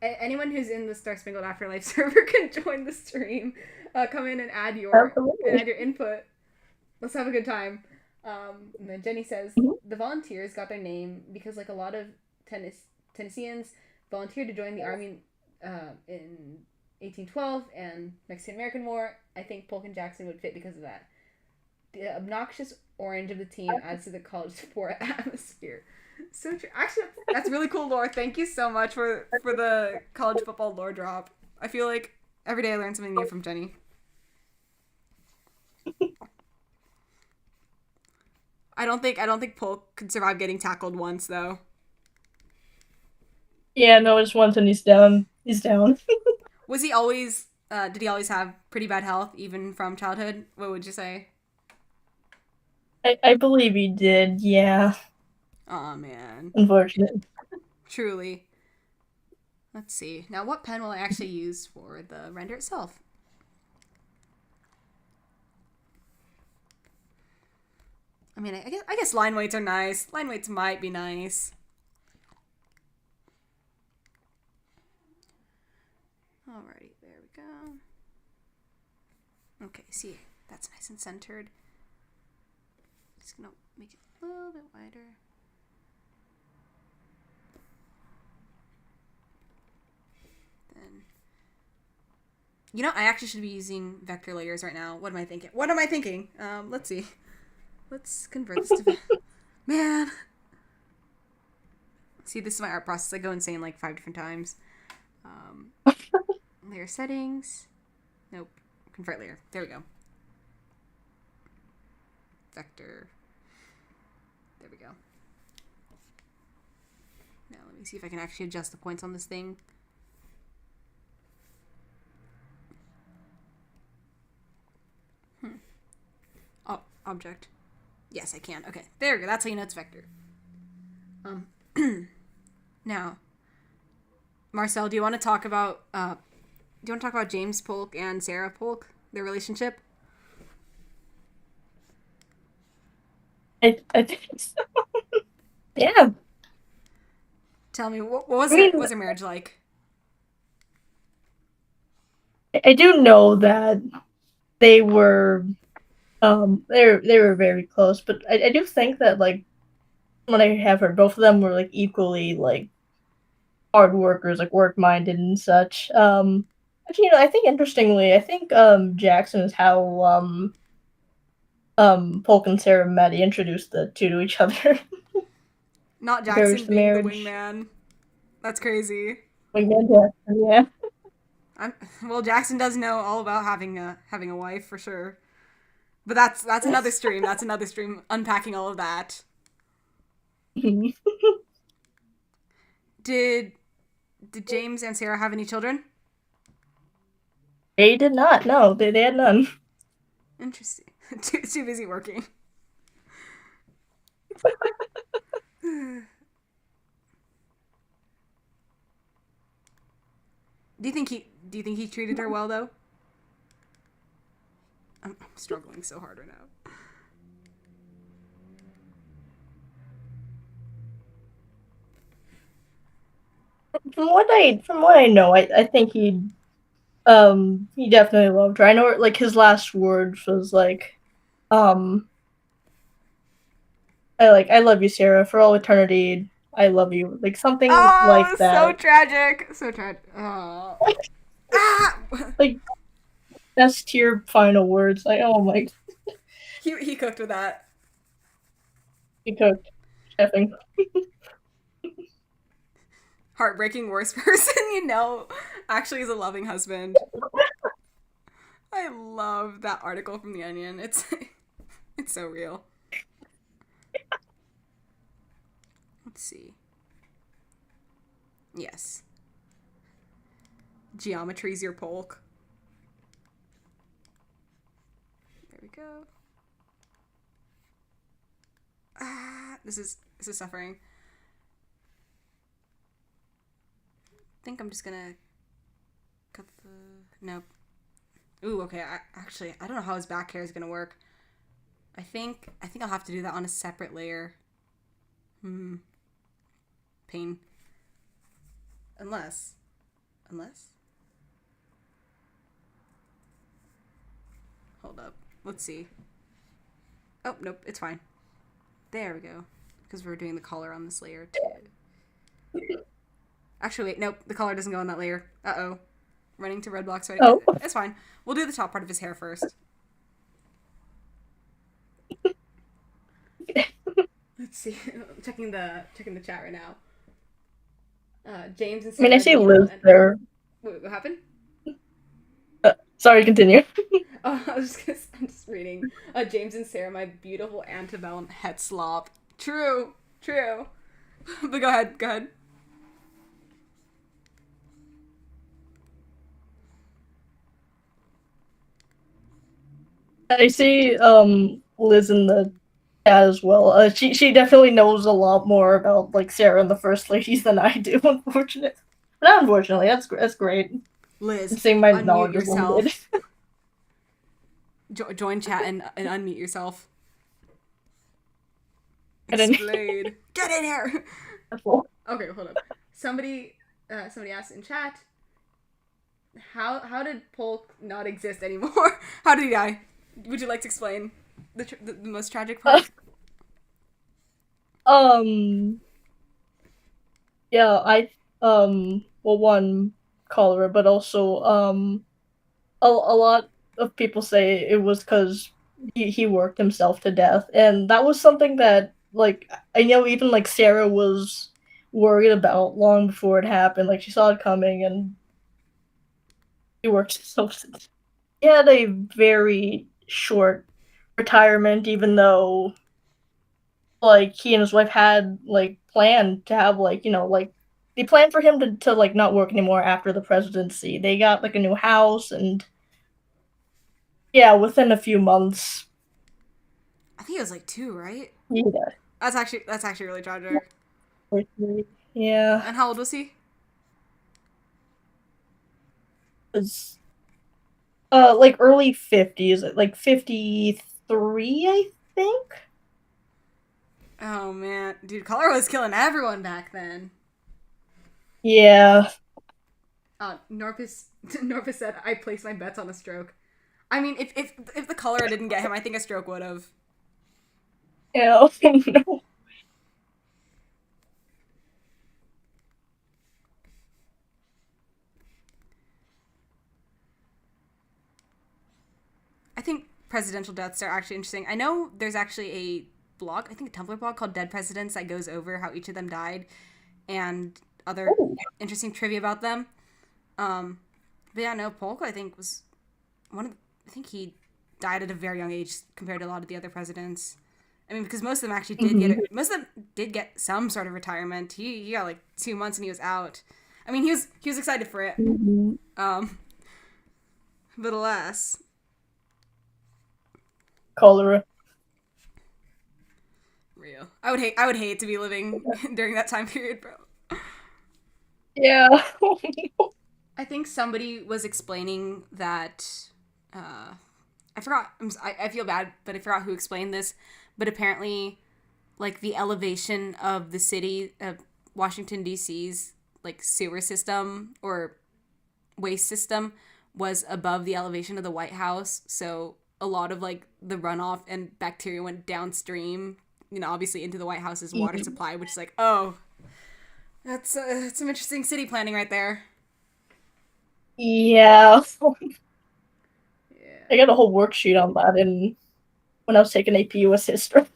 Anyone who's in the Star Spangled Afterlife server can join the stream. Come in and add your input. Let's have a good time. And then Jenny says, the Volunteers got their name because like a lot of Tennesseans volunteered to join the army in 1812 and Mexican American War. I think Polk and Jackson would fit because of that. The obnoxious orange of the team adds to the college sport atmosphere. So true. Actually, that's really cool lore. Thank you so much for the college football lore drop. I feel like every day I learn something new from Jenny. I don't think Polk could survive getting tackled once though. Yeah, no, just once and he's down. He's down. Was he always? Did he always have pretty bad health, even from childhood? What would you say? I believe he did. Yeah, Oh man, unfortunately. truly. Let's see. Now, what pen will I actually use for the render itself? I mean, I guess line weights are nice. Line weights might be nice. Alrighty, there we go. Okay, see, that's nice and centered. Just gonna make it a little bit wider. Then, I actually should be using vector layers right now. What am I thinking? Let's see. Let's convert this to man. See, this is my art process. I go insane like 5 different times. Layer settings. Nope. Convert layer. There we go. Vector. There we go. Now let me see if I can actually adjust the points on this thing. Oh, object. Yes, I can. Okay, there we go. That's how you know it's vector. Now, Marcel, do you want to talk about James Polk and Sarah Polk, their relationship? I think so. Yeah. Tell me, what was I mean, what was their marriage like? I do know that they were they were very close, but I do think that like when I have heard both of them were like equally like hard workers, like work minded and such. Actually, I think interestingly, I think Jackson is how Polk and Sarah met. He introduced the two to each other. Not Encouraged Jackson the being the marriage. wingman. That's crazy. Like Jackson, yeah. Well, Jackson does know all about having a wife for sure. But that's another stream. That's another stream unpacking all of that. Did James and Sarah have any children? They did not. No, they had none. Interesting. too busy working. Do you think he treated her well though? I'm struggling so hard right now. From what I know, I think he definitely loved her. I know like his last words was like I love you, Sarah, for all eternity. I love you. Like something like Oh, so that. tragic. So tragic. Oh. Ah! Like that's to your final words. Like, oh my, He cooked with that. he cooked chefing. Heartbreaking worst person actually is a loving husband. I love that article from The Onion. It's so real. Let's see. Yes. Geometry's your Polk. There we go. This is suffering. I think I'm just gonna cut the nope. Ooh, okay. I don't know how his back hair is gonna work. I think I'll have to do that on a separate layer. Pain. Unless. Hold up. Let's see. Oh, nope, it's fine. There we go. because we're doing the color on this layer too. Actually, wait, nope, the color doesn't go on that layer. Uh-oh. Running to red blocks. Right? Oh. It's fine. We'll do the top part of his hair first. Let's see. I'm checking the chat right now. James and I mean, Sarah I are see beautiful. Liz there. Wait, what happened? Sorry, continue. Oh, I'm just reading. James and Sarah, my beautiful antebellum het slop. True. But go ahead. I see Liz in the chat as well. She definitely knows a lot more about like Sarah and the First Ladies than I do, unfortunately. But not unfortunately, that's great. Liz, I'm saying my unmute knowledge is limited. yourself. Join chat and unmute yourself. Explain. Get in here. Okay, hold up. Somebody asked in chat, how did Polk not exist anymore? How did he die? Would you like to explain the most tragic part? Yeah, well, one, cholera, but also a lot of people say it was because he worked himself to death, and that was something that like I know even like Sarah was worried about long before it happened. Like she saw it coming, and he worked himself to death. He had a very short retirement, even though like he and his wife had like planned to have like like they planned for him to like not work anymore after the presidency. They got like a new house, and yeah, within a few months. I think it was like 2, right? Yeah. That's actually really tragic. Yeah. And how old was he? It's like early 50s, like 53, I think. Oh man, dude, cholera was killing everyone back then. Yeah. Norpus said, "I placed my bets on a stroke." I mean, if the cholera didn't get him, I think a stroke would have. Yeah. No. I think presidential deaths are actually interesting. I know there's actually a blog, I think a Tumblr blog called Dead Presidents that goes over how each of them died and other interesting trivia about them. But yeah, no, Polk I think was I think he died at a very young age compared to a lot of the other presidents. I mean, because most of them actually most of them did get some sort of retirement. He got like 2 months and he was out. I mean, he was excited for it. But alas. Cholera. Real. I would hate to be living during that time period, bro. Yeah. I think somebody was explaining that I forgot. I feel bad, but I forgot who explained this. But apparently, like the elevation of the city of Washington D.C.'s like sewer system or waste system was above the elevation of the White House, so a lot of like the runoff and bacteria went downstream, obviously into the White House's water supply, which is like, oh, that's some interesting city planning right there. Yeah. I got a whole worksheet on that when I was taking AP US history.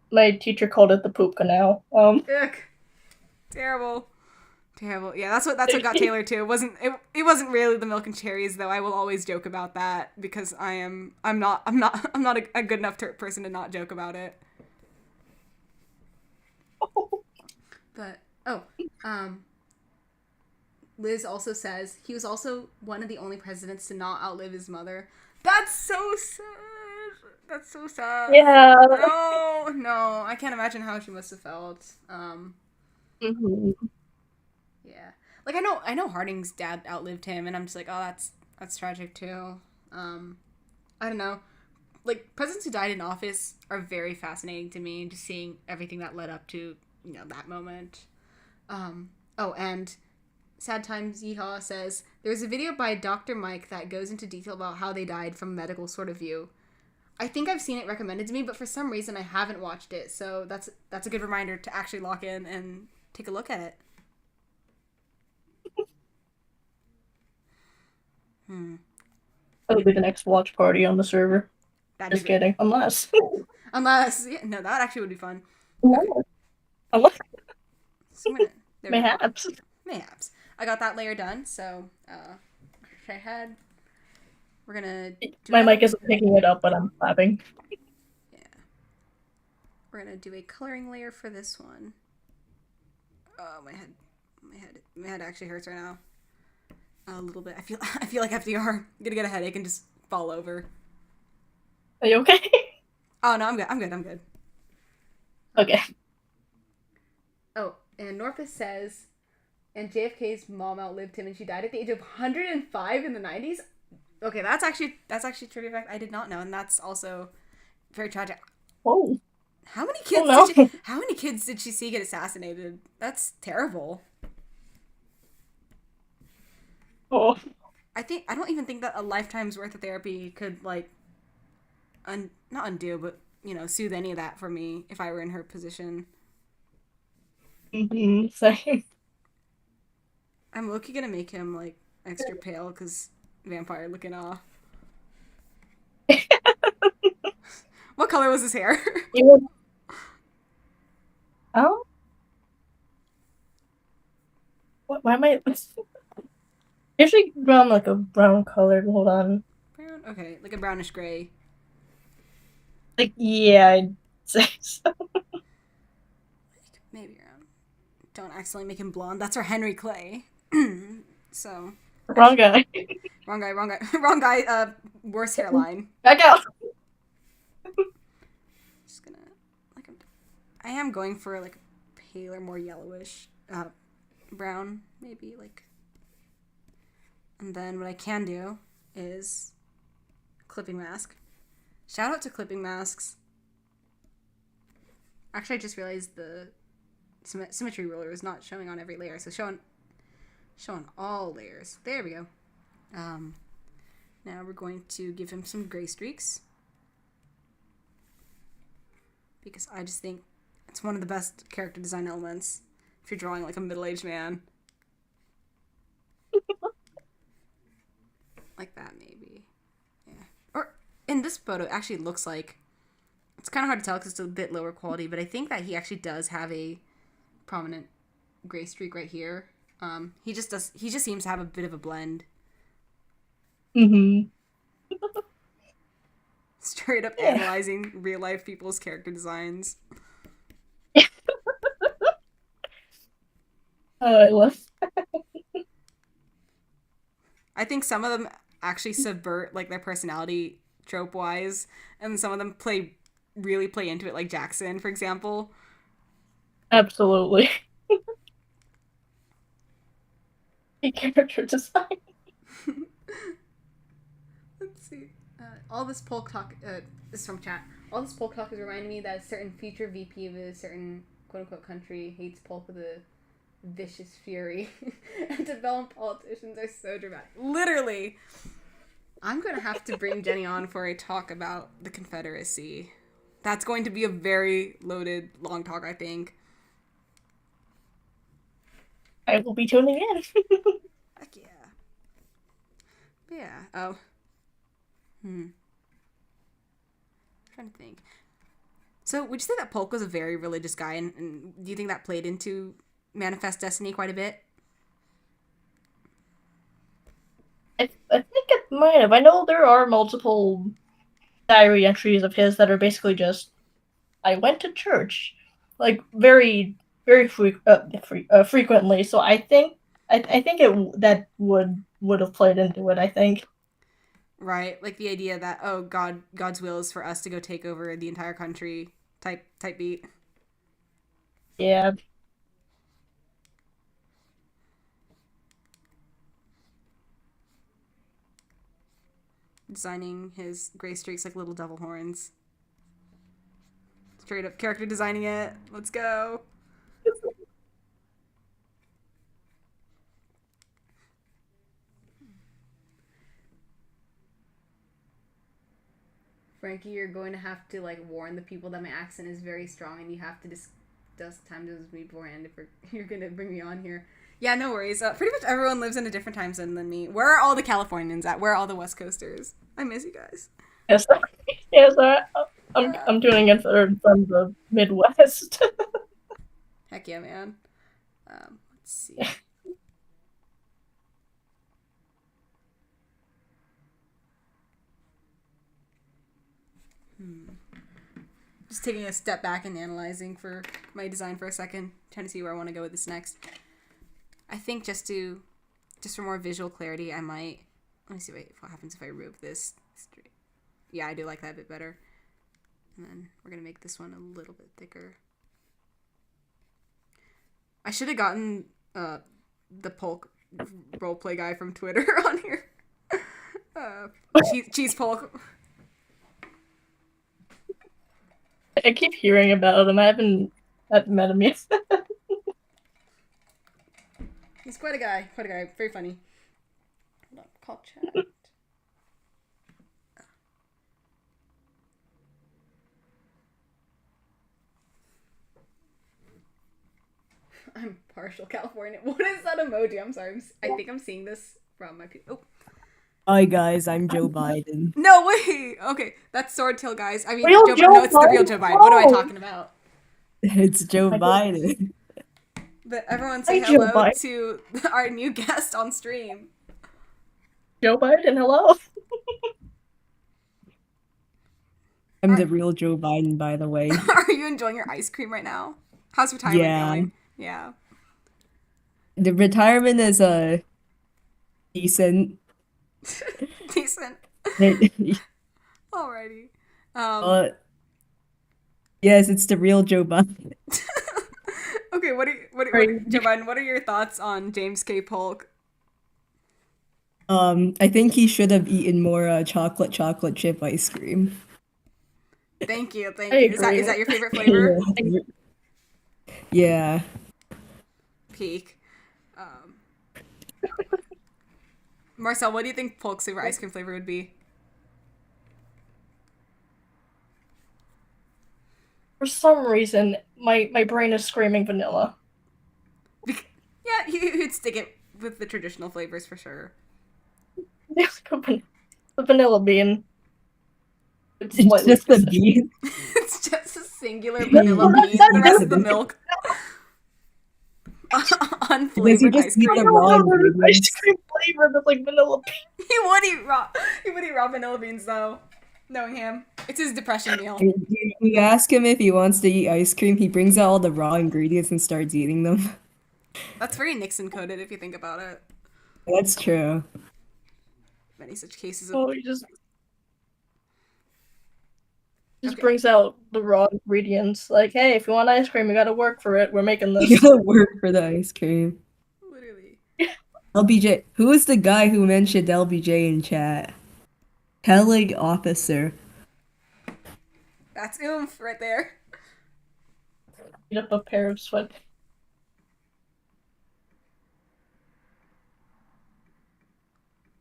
My teacher called it the poop canal. Ugh. Terrible. Yeah, that's what got Taylor too. It wasn't really the milk and cherries though. I will always joke about that because I'm not a good enough person to not joke about it. But Liz also says he was also one of the only presidents to not outlive his mother. That's so sad. Yeah. No, I can't imagine how she must have felt. Yeah, like I know Harding's dad outlived him, and I'm just like, oh, that's tragic too. I don't know. Like presidents who died in office are very fascinating to me, just seeing everything that led up to that moment. Oh, and Sad Times Yeehaw says there's a video by Dr. Mike that goes into detail about how they died from a medical sort of view. I think I've seen it recommended to me, but for some reason I haven't watched it. So that's a good reminder to actually lock in and take a look at it. Hmm. That'll be the next watch party on the server. That'd Just be kidding. Unless. unless yeah, no, that actually would be fun. Okay, Unless. so I'm gonna there we go. Mayhaps. Mayhaps. I got that layer done. So I had we're gonna do My another. mic isn't picking it up, but I'm clapping. Yeah, we're gonna do a coloring layer for this one. Oh my head actually hurts right now. A little bit. I feel like FDR. I'm gonna get a headache and just fall over. Are you okay? Oh no, I'm good. Okay. Oh, and Norpus says, and JFK's mom outlived him, and she died at the age of 105 in the 90s. Okay, that's actually trivia fact I did not know, and that's also very tragic. Whoa. How many Oh kids no. how many kids did she see get assassinated? That's terrible. Oh. I don't even think that a lifetime's worth of therapy could like not undo, but soothe any of that for me if I were in her position. Same. I'm low-key gonna make him like extra pale because vampire looking off. What color was his hair? Oh. What? Why am I? Usually brown, like a brown colored. Hold on. Brown? Okay, like a brownish gray. Like, yeah, I'd say so. Maybe around. Don't accidentally make him blonde. That's our Henry Clay. So. Wrong guy. Wrong guy, wrong guy. Wrong guy, worse hairline. Back out. Just gonna. Like, I am going for, like, a paler, more yellowish, brown, maybe, like. And then what I can do is clipping mask. Shout out to clipping masks. Actually, I just realized the symmetry ruler is not showing on every layer, so showing all layers. There we go. Now we're going to give him some gray streaks because I just think it's one of the best character design elements if you're drawing like a middle-aged man. Like that, maybe. Yeah. Or in this photo, it actually looks like it's kind of hard to tell because it's a bit lower quality, but I think that he actually does have a prominent gray streak right here. He just seems to have a bit of a blend. Mm-hmm. Straight up analyzing real life people's character designs. I love. I think some of them actually subvert like their personality trope wise, and some of them really play into it, like Jackson, for example. Absolutely. Character design. Let's see. All this Polk talk. This is from chat. All this Polk talk is reminding me that a certain future VP of a certain quote unquote country hates Polk with a vicious fury. And developed politicians are so dramatic. Literally. I'm going to have to bring Jenny on for a talk about the Confederacy. That's going to be a very loaded, long talk, I think. I will be tuning in. Heck yeah. Yeah. Oh. I'm trying to think. So, would you say that Polk was a very religious guy, and do you think that played into Manifest Destiny quite a bit? I think it might have. I know there are multiple diary entries of his that are basically just, I went to church, like very, very frequently. So I think that would have played into it. I think. Right, like the idea that God's will is for us to go take over the entire country type beat. Yeah. Designing his gray streaks like little devil horns. Straight up character designing it. Let's go. Frankie, you're going to have to like warn the people that my accent is very strong, and you have to discuss time zones with me beforehand if you're gonna bring me on here. Yeah, no worries. Pretty much everyone lives in a different time zone than me. Where are all the Californians at? Where are all the West Coasters? I miss you guys. Yes, yes. Uh, I'm doing it from the Midwest. Heck yeah, man. Let's see. Just taking a step back and analyzing for my design for a second, trying to see where I want to go with this next. I think just for more visual clarity, I might, let me see what happens if I remove this. Yeah, I do like that a bit better. And then we're going to make this one a little bit thicker. I should have gotten the Polk roleplay guy from Twitter on here. Cheese Polk. I keep hearing about him. I haven't met him yet. He's quite a guy. Very funny. Hold on, call chat. I'm partial California. What is that emoji? I'm sorry. I think I'm seeing this from my. Oh. Hi guys, I'm Joe Biden. No way. Okay, that's Swordtail, guys. I mean, Real Joe, Joe no, it's the real Biden? Joe Biden. What am I talking about? It's Joe Biden. But everyone say Hi, Joe hello Biden. to our new guest on stream. Joe Biden, hello. I'm the real Joe Biden, by the way. Are you enjoying your ice cream right now? How's retirement Yeah. going? Yeah. The retirement is decent. Decent. Alrighty. Yes, it's the real Joe Biden. Okay, Joe Biden, what are your thoughts on James K. Polk? I think he should have eaten more chocolate chip ice cream. Thank you. I Is agree. that your favorite flavor? Yeah. Peak. Marcel, what do you think Polk's favorite ice cream flavor would be? For some reason, my brain is screaming vanilla. Yeah, you'd stick it with the traditional flavors for sure. The vanilla bean. It's It's slightly just the bean. It's just a singular vanilla bean. The rest of the milk. Unflavored just ice eat cream. the I don't raw know, there's an ice ingredients. cream flavor that's like vanilla bean. He would eat raw vanilla beans though. Knowing him. It's his depression meal. You ask him if he wants to eat ice cream, he brings out all the raw ingredients and starts eating them. That's very Nixon coded if you think about it. That's true. Many such cases of Oh, he just Okay. brings out the raw ingredients. Like, hey, if you want ice cream, you gotta work for it. We're making You this. gotta work for the ice cream. literally. LBJ. Who is the guy who mentioned LBJ in chat? Telling officer. That's oomph right there. Eat up a pair of sweat.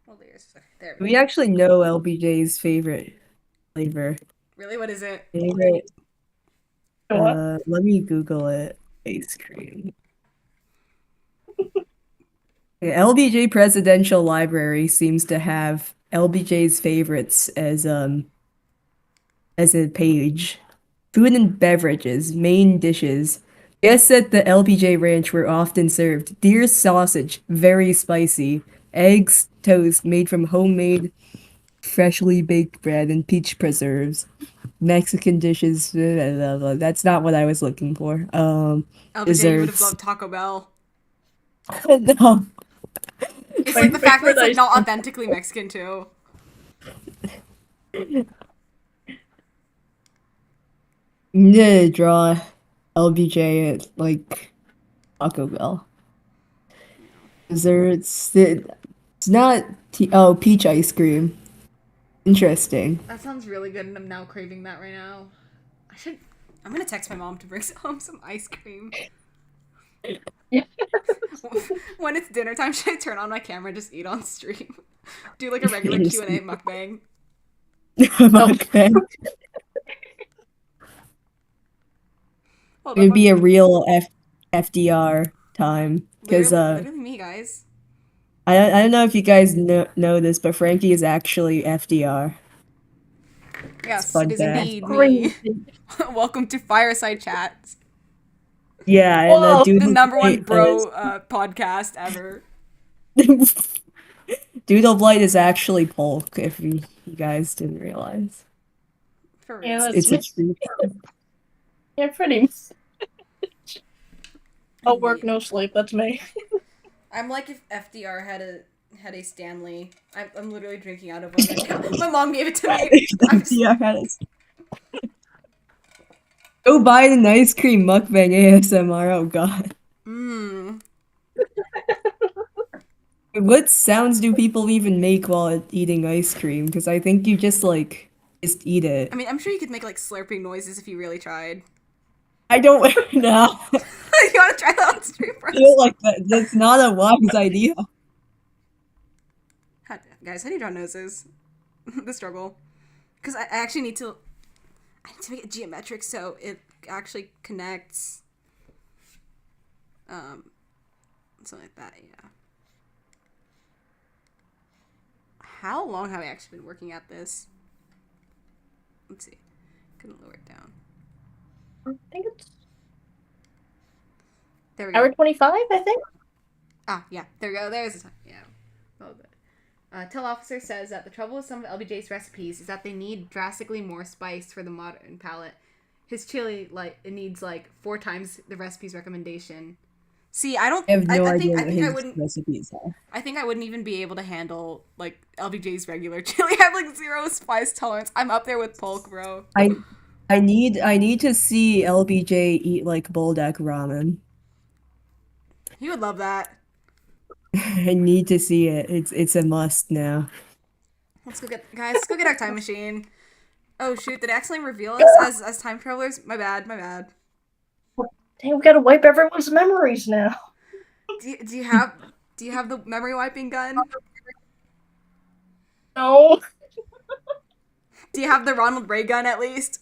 Well, there. We actually know LBJ's favorite flavor. Really, what is it? Favorite. What? Let me Google it. Ice cream. LBJ Presidential Library seems to have LBJ's favorites as a page. Food and beverages, main dishes. Guests at the LBJ Ranch were often served deer sausage, very spicy, eggs, toast made from homemade, freshly baked bread, and peach preserves. Mexican dishes. That's not what I was looking for. LBJ would have Desserts. loved Taco Bell. No. It's My like the fact that it's favorite like ice not cream. authentically Mexican too. I'm gonna draw LBJ at like Taco Bell. Desserts. It's not peach ice cream. Interesting. That sounds really good, and I'm now craving that right now. I'm gonna text my mom to bring home some ice cream. When it's dinner time, should I turn on my camera and just eat on stream? Do like a regular Q&A mukbang? No. Mukbang. Hold up, It'd be I'm a real FDR time because literally me, guys. I don't know if you guys know this, but Frankie is actually FDR. It's Yes, it fun is fact. indeed me. Crazy. Welcome to Fireside Chats, Yeah, and Whoa. the number one DoodleBlight bro podcast ever. DoodleBlight is actually Polk, if you guys didn't realize. For Yeah, real. that's It's a me. true. Yeah, pretty. No work, Indeed. no sleep. That's me. I'm like if FDR had a Stanley. I'm literally drinking out of one right now. My mom gave it to me. I'm just FDR has. Go buy an ice cream mukbang ASMR. Oh God. mmm. What sounds do people even make while eating ice cream? Because I think you just eat I it. mean, I'm sure you could make like slurping noises if you really tried. I don't know. You want to try that on stream for Feel us? like that's not a wise idea. Guys, how do you draw noses? The struggle. Because I actually I need to make it geometric so it actually connects. Um, Something like that, yeah. How long have I actually been working at this? Let's see. Couldn't lower it down. I think it's There we hour go. 25, I think. Ah, yeah. There we go. There's the time. Yeah. Oh, good. Tell officer says that the trouble with some of LBJ's recipes is that they need drastically more spice for the modern palate. His chili, like, it needs like 4 times the recipe's recommendation. See, I don't. I have no I idea what think I his wouldn't. recipes are. I think I wouldn't even be able to handle like LBJ's regular chili. I have like zero spice tolerance. I'm up there with Polk, bro. I I need to see LBJ eat like Buldak ramen. He would love that. I need to see it. It's a must now. Let's go get guys. Let's go get our time machine. Oh shoot! Did it accidentally reveal us as time travelers? My bad. My bad. Dang, we gotta wipe everyone's memories now. Do you have the memory wiping gun? No. Do you have the Ronald Ray gun at least?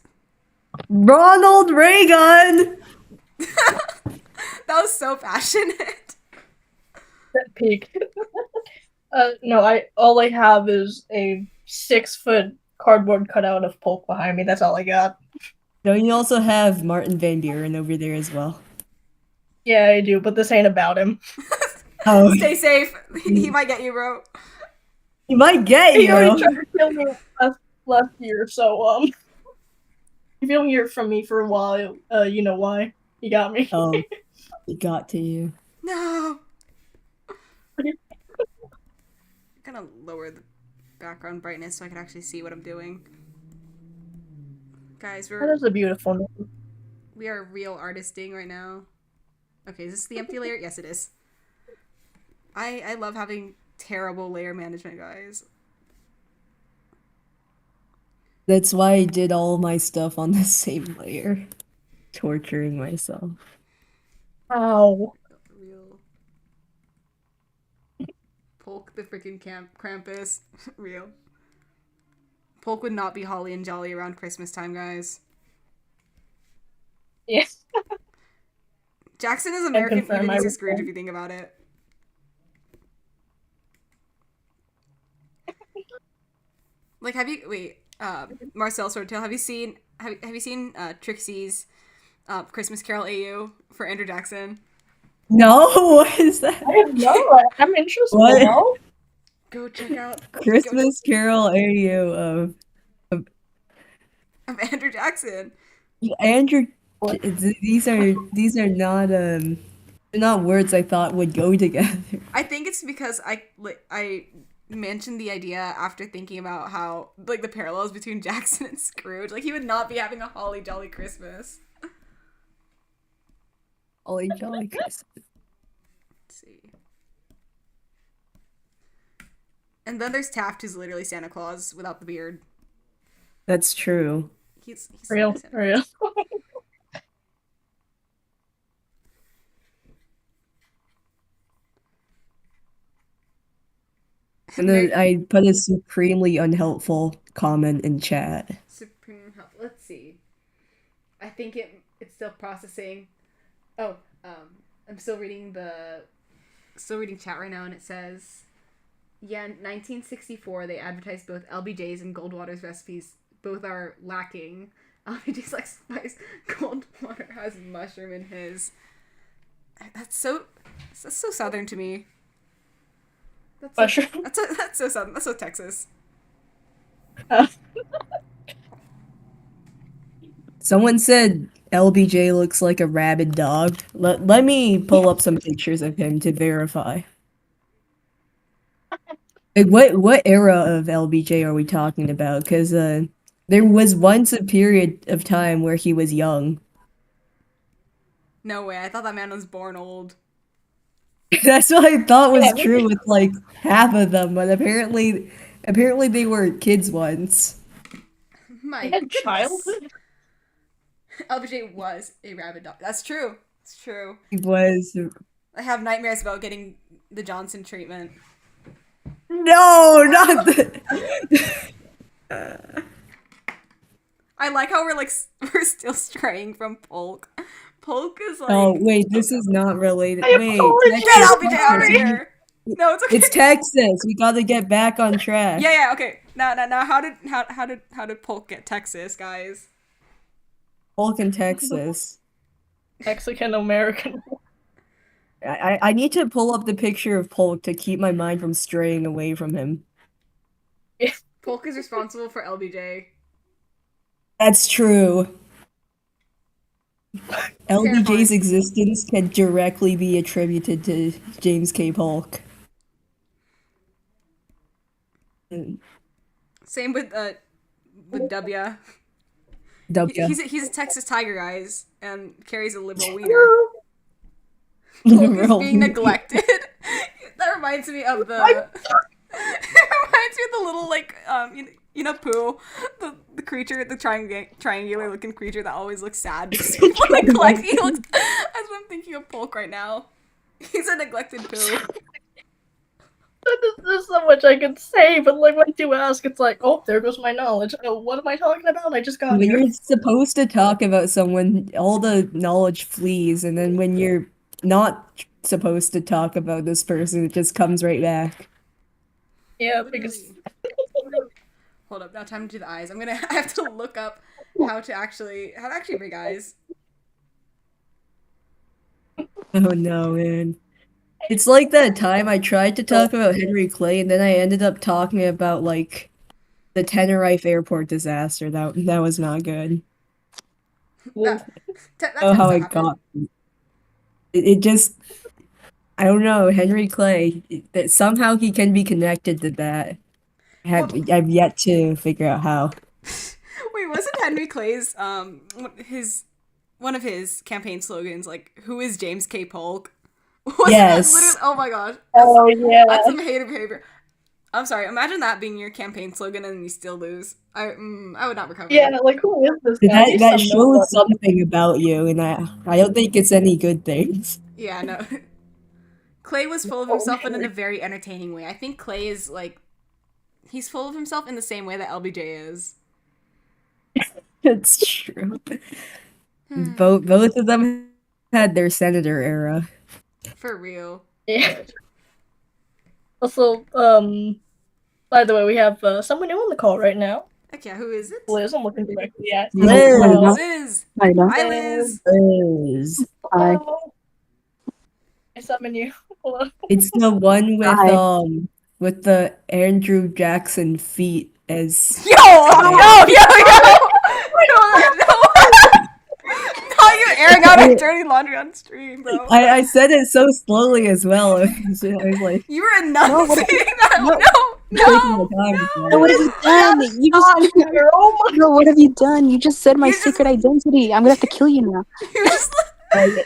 Ronald Reagan. That was so passionate. That peak. No, all I have is a 6-foot cardboard cutout of Polk behind me. That's all I got. Don't you also have Martin Van Buren over there as well? Yeah, I do, but this ain't about him. Oh, Stay safe. He might get you, bro. he might get He already you. tried to kill me last year, so if you don't hear from me for a while, you know why. He got me. Oh, he got to you. No. Gonna lower the background brightness so I can actually see what I'm doing. Guys, That is a beautiful name. we are real artisting right now. Okay, is this the empty layer? Yes, it is. I love having terrible layer management, guys. That's why I did all my stuff on the same layer. Torturing myself. Ow. Real. Polk the freaking Krampus. Real. Polk would not be holly and jolly around Christmas time, guys. Yes. Jackson is American confirm, Ebenezer I Scrooge if you think about it. Like, have you Marcel Swordtail? Have you seen Trixie's Christmas Carol AU for Andrew Jackson? No, what is that? I have no. I'm interested What? to know. Go check out Christmas Carol AU of Andrew Jackson. Andrew. These are not they're not words I thought would go together. I think it's because I mentioned the idea after thinking about how like the parallels between Jackson and Scrooge. Like he would not be having a holly jolly Christmas. Holly jolly Christmas. Let's see. And then there's Taft, who's literally Santa Claus without the beard. That's true. He's Real, Santa real. And then I put a supremely unhelpful comment in chat. Supreme Health. Let's see. I think it's still processing. Oh, I'm still reading chat right now, and it says, yeah, in 1964 they advertised both LBJ's and Goldwater's recipes. Both are lacking. LBJ's like spice. Goldwater has mushroom in his. That's so southern to me. Mushroom. That's so southern. That's so Texas. Someone said LBJ looks like a rabid dog. Let me pull up some pictures of him to verify. Like, what era of LBJ are we talking about? Because there was once a period of time where he was young. No way. I thought that man was born old. That's what I thought was Yeah, true with like half of them, but apparently they were kids once. My He had goodness. childhood. LBJ was a rabid dog. That's true. It's true. He was I have nightmares about getting the Johnson treatment. no, not the. I like how we're still straying from Polk. Polk is like. Oh wait, this is not related. I Wait, apologize. Get Texas, LBJ out of here! No, it's okay. It's Texas. We got to get back on track. Yeah, okay. Now, how did Polk get Texas, guys? Polk in Texas. Mexican American. I need to pull up the picture of Polk to keep my mind from straying away from him. Polk is responsible for LBJ. That's true. LBJ's Terrifying. existence can directly be attributed to James K. Polk. Same with W. W. He's a Texas Tiger, guys, and carries a liberal wiener. Polk is being neglected. That reminds me of the. It reminds me of the little Pooh, the creature, the triangular looking creature that always looks sad because people neglect. He looks. That's what I'm thinking of Polk right now. He's a neglected Pooh. There's so much I could say, but like when you ask, it's like, oh, there goes my knowledge. Oh, what am I talking about? I just got When here. you're supposed to talk about someone, all the knowledge flees, and then when you're not supposed to talk about this person, it just comes right back. Yeah, because Hold up, now time to do the eyes. I have to look up how to actually make eyes. Oh no, man. It's like that time I tried to talk about Henry Clay, and then I ended up talking about like the Tenerife airport disaster. That was not good. That Oh, tends how to I happen. got it just I don't know, Henry Clay, that somehow he can be connected to that. I've yet to figure out how. Wait, wasn't Henry Clay's one of his campaign slogans like "Who is James K. Polk"? Wasn't Yes. that literally? Oh my gosh. oh yeah, That's some hater behavior. I'm sorry. Imagine that being your campaign slogan and you still lose. I would not recover. yeah. Like who is this guy? He's That some shows nobody. something about you, and I don't think it's any good things. Yeah, no. Clay was full of himself, but in a very entertaining way. I think Clay is like, he's full of himself in the same way that LBJ is. It's true. Both of them had their senator era. For real. Yeah. Also, by the way, we have someone new on the call right now. Heck yeah, who is it? Liz, I'm looking directly at Liz. Liz. I know. Hi, Liz. Liz. Hi. Hello. I summon you. Hello. It's the one Hi. with the Andrew Jackson feet as Yo! No! How you airing out our dirty laundry on stream, bro? I said it so slowly as well. I was like You were enunciating that. No. No! taking my time. No, what have you done? You just Oh my no, what have you done? You just said my You just- secret identity. I'm gonna have to kill you now. You just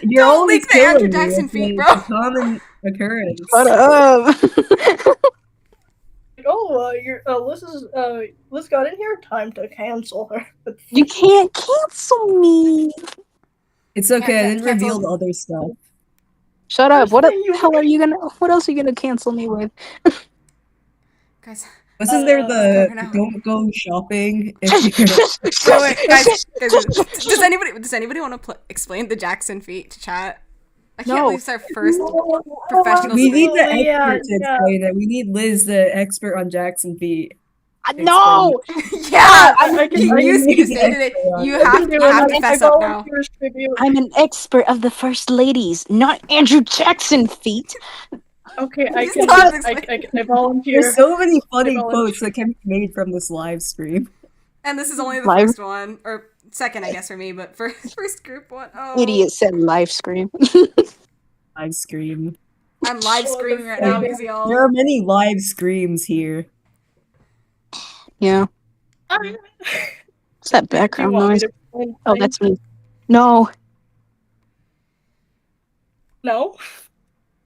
You're Don't always leak the Andrew killing me. Jackson It's feet, a bro. common occurrence. Shut up. Liz got in here. Time to cancel her. You can't cancel me. It's okay. I didn't Cancel. reveal the other stuff. Shut up. First What thing you- the hell are you gonna? What else are you gonna cancel me with? Guys, Wasn't there the now. don't go shopping if you're Oh, wait, guys, does anybody want to explain the Jackson feat to chat? I can't No. believe it's our first professional we need the stream. expert to explain it. We need Liz, the expert on Jackson feet. No! Yeah, I can- you stated it. You I have can do to it. fess I up now. volunteer as tribute. I'm an expert of the first ladies, not Andrew Jackson feet. Okay, I You can. still have to I explain. There's volunteer. so many funny volunteer. quotes that can be made from this live stream. And this is only the Live- first one, or second, I guess, for me, but first group one. Oh, Idiot said live scream. Live scream. I'm live screaming right now because There y'all. are many live screams here. Yeah. Do What's that you background want me noise? to explain Oh, things? that's me. No. No.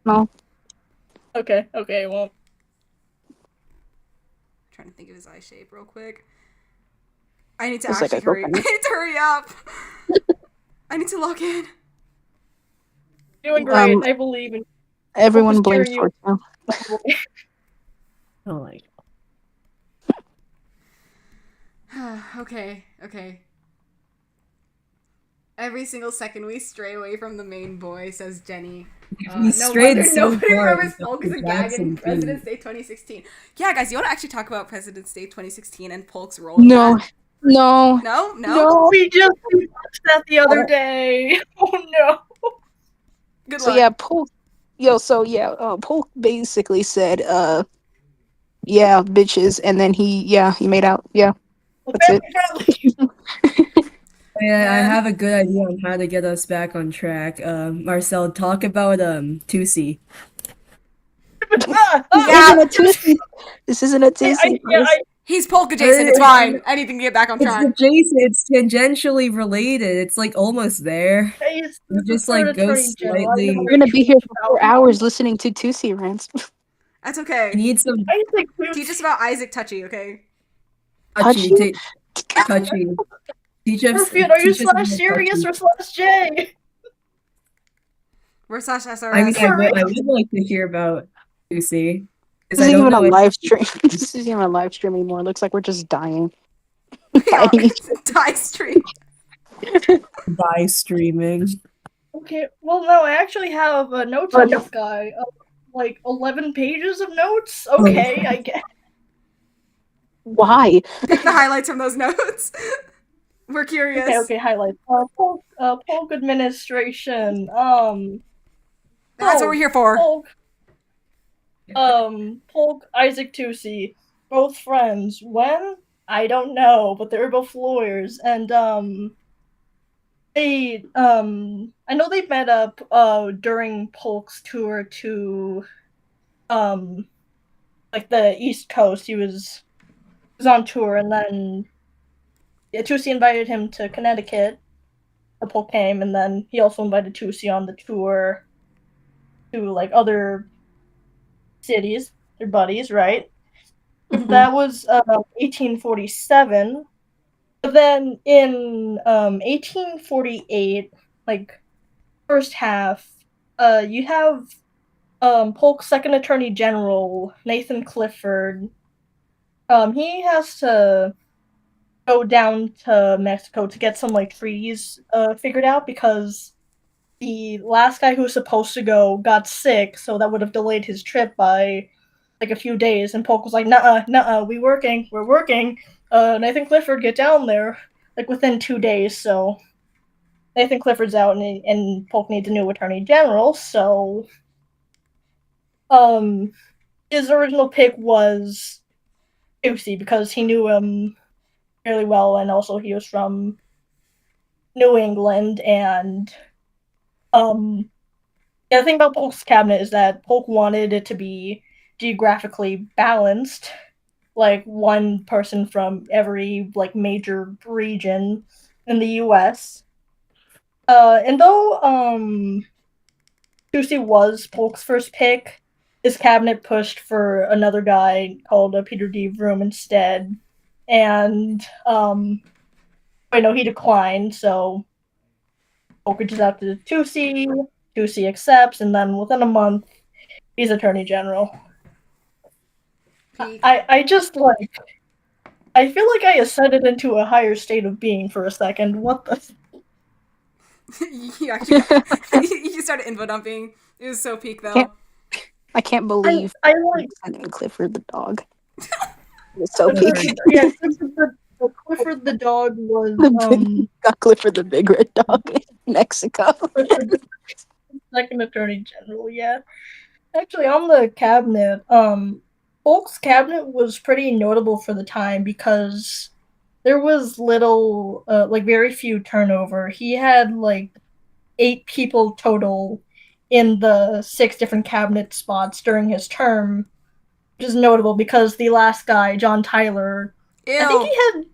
No. Okay. Well, Trying to think of his eye shape real quick. I need to It's like actually a hurry. I coconut. need to hurry up. I need to log in. doing great. I believe in. Everyone Just blames cheering you. Torch now. Oh my Okay. Every single second we stray away from the main boy, says Jenny. We strayed so nobody far remembers from Polk as a the gag in Jackson President's feat. Day 2016. Yeah, guys, you want to actually talk about President's Day 2016 and Polk's role in No. that? No. No? No. We watched that the other day. Oh no. Good So luck. yeah, Polk. Polk basically said, yeah, bitches, and then he made out. Yeah, that's it. Yeah, I Man. have a good idea on how to get us back on track. Marcel, talk about Tusi. This isn't a Tuesday. He's Polk adjacent, it's fine. Anything to get back on It's track. adjacent. It's tangentially related. It's like almost there. It's You just like go slightly. We're gonna be here for 4 hours listening to Tusi rants. That's You okay. need some Teach us about Isaac Touchy, okay? touchy. Touchy. Teach us. Perfect. Are you teach us slash about serious touchy. or slash J? We're slash SRS. I mean, I would like to hear about Tusi. This isn't even a live stream. This isn't even a live stream anymore. It looks like we're just dying. We are. Die stream. By streaming. Okay. Well, no, I actually have notes on this guy. Like 11 pages of notes. Okay, I guess. Why? Pick the highlights from those notes. We're curious. Okay, highlights. Polk administration. That's what we're here for. Polk, Isaac Tusi, both friends. When? I don't know, but they were both lawyers, and they I know they met up during Polk's tour to like the East Coast. He was on tour, and then Tusi invited him to Connecticut. The Polk came, and then he also invited Tusi on the tour to like other cities, their buddies, right? Mhm. That was 1847. But then in 1848, like first half, you have Polk's second attorney general, Nathan Clifford. He has to go down to Mexico to get some like treaties figured out because the last guy who was supposed to go got sick, so that would have delayed his trip by like a few days. And Polk was like, "Nuh-uh, we're working. Nathan Clifford, get down there." Like within 2 days, so Nathan Clifford's out, and Polk needs a new attorney general. So, his original pick was Tusi because he knew him fairly well, and also he was from New England. And the thing about Polk's cabinet is that Polk wanted it to be geographically balanced, like one person from every like major region in the U.S. And though Tusi was Polk's first pick, his cabinet pushed for another guy called Peter D. Vroom instead, and he declined. So Polk reaches out to Tusi. Tusi accepts, and then within a month, he's Attorney General. Peak. I just like I feel like I ascended into a higher state of being for a second. What the? You actually got, you started info dumping. It was so peak Can't- though. I can't believe I like sending Clifford the dog. It was so peak. yeah. Clifford the dog was Got Clifford the big red dog in Mexico. Clifford the second attorney general. Yeah, actually, on the cabinet, Polk's cabinet was pretty notable for the time because there was little, like very few turnover. He had like 8 people total in the 6 different cabinet spots during his term, which is notable because the last guy, John Tyler, I think Ew. he had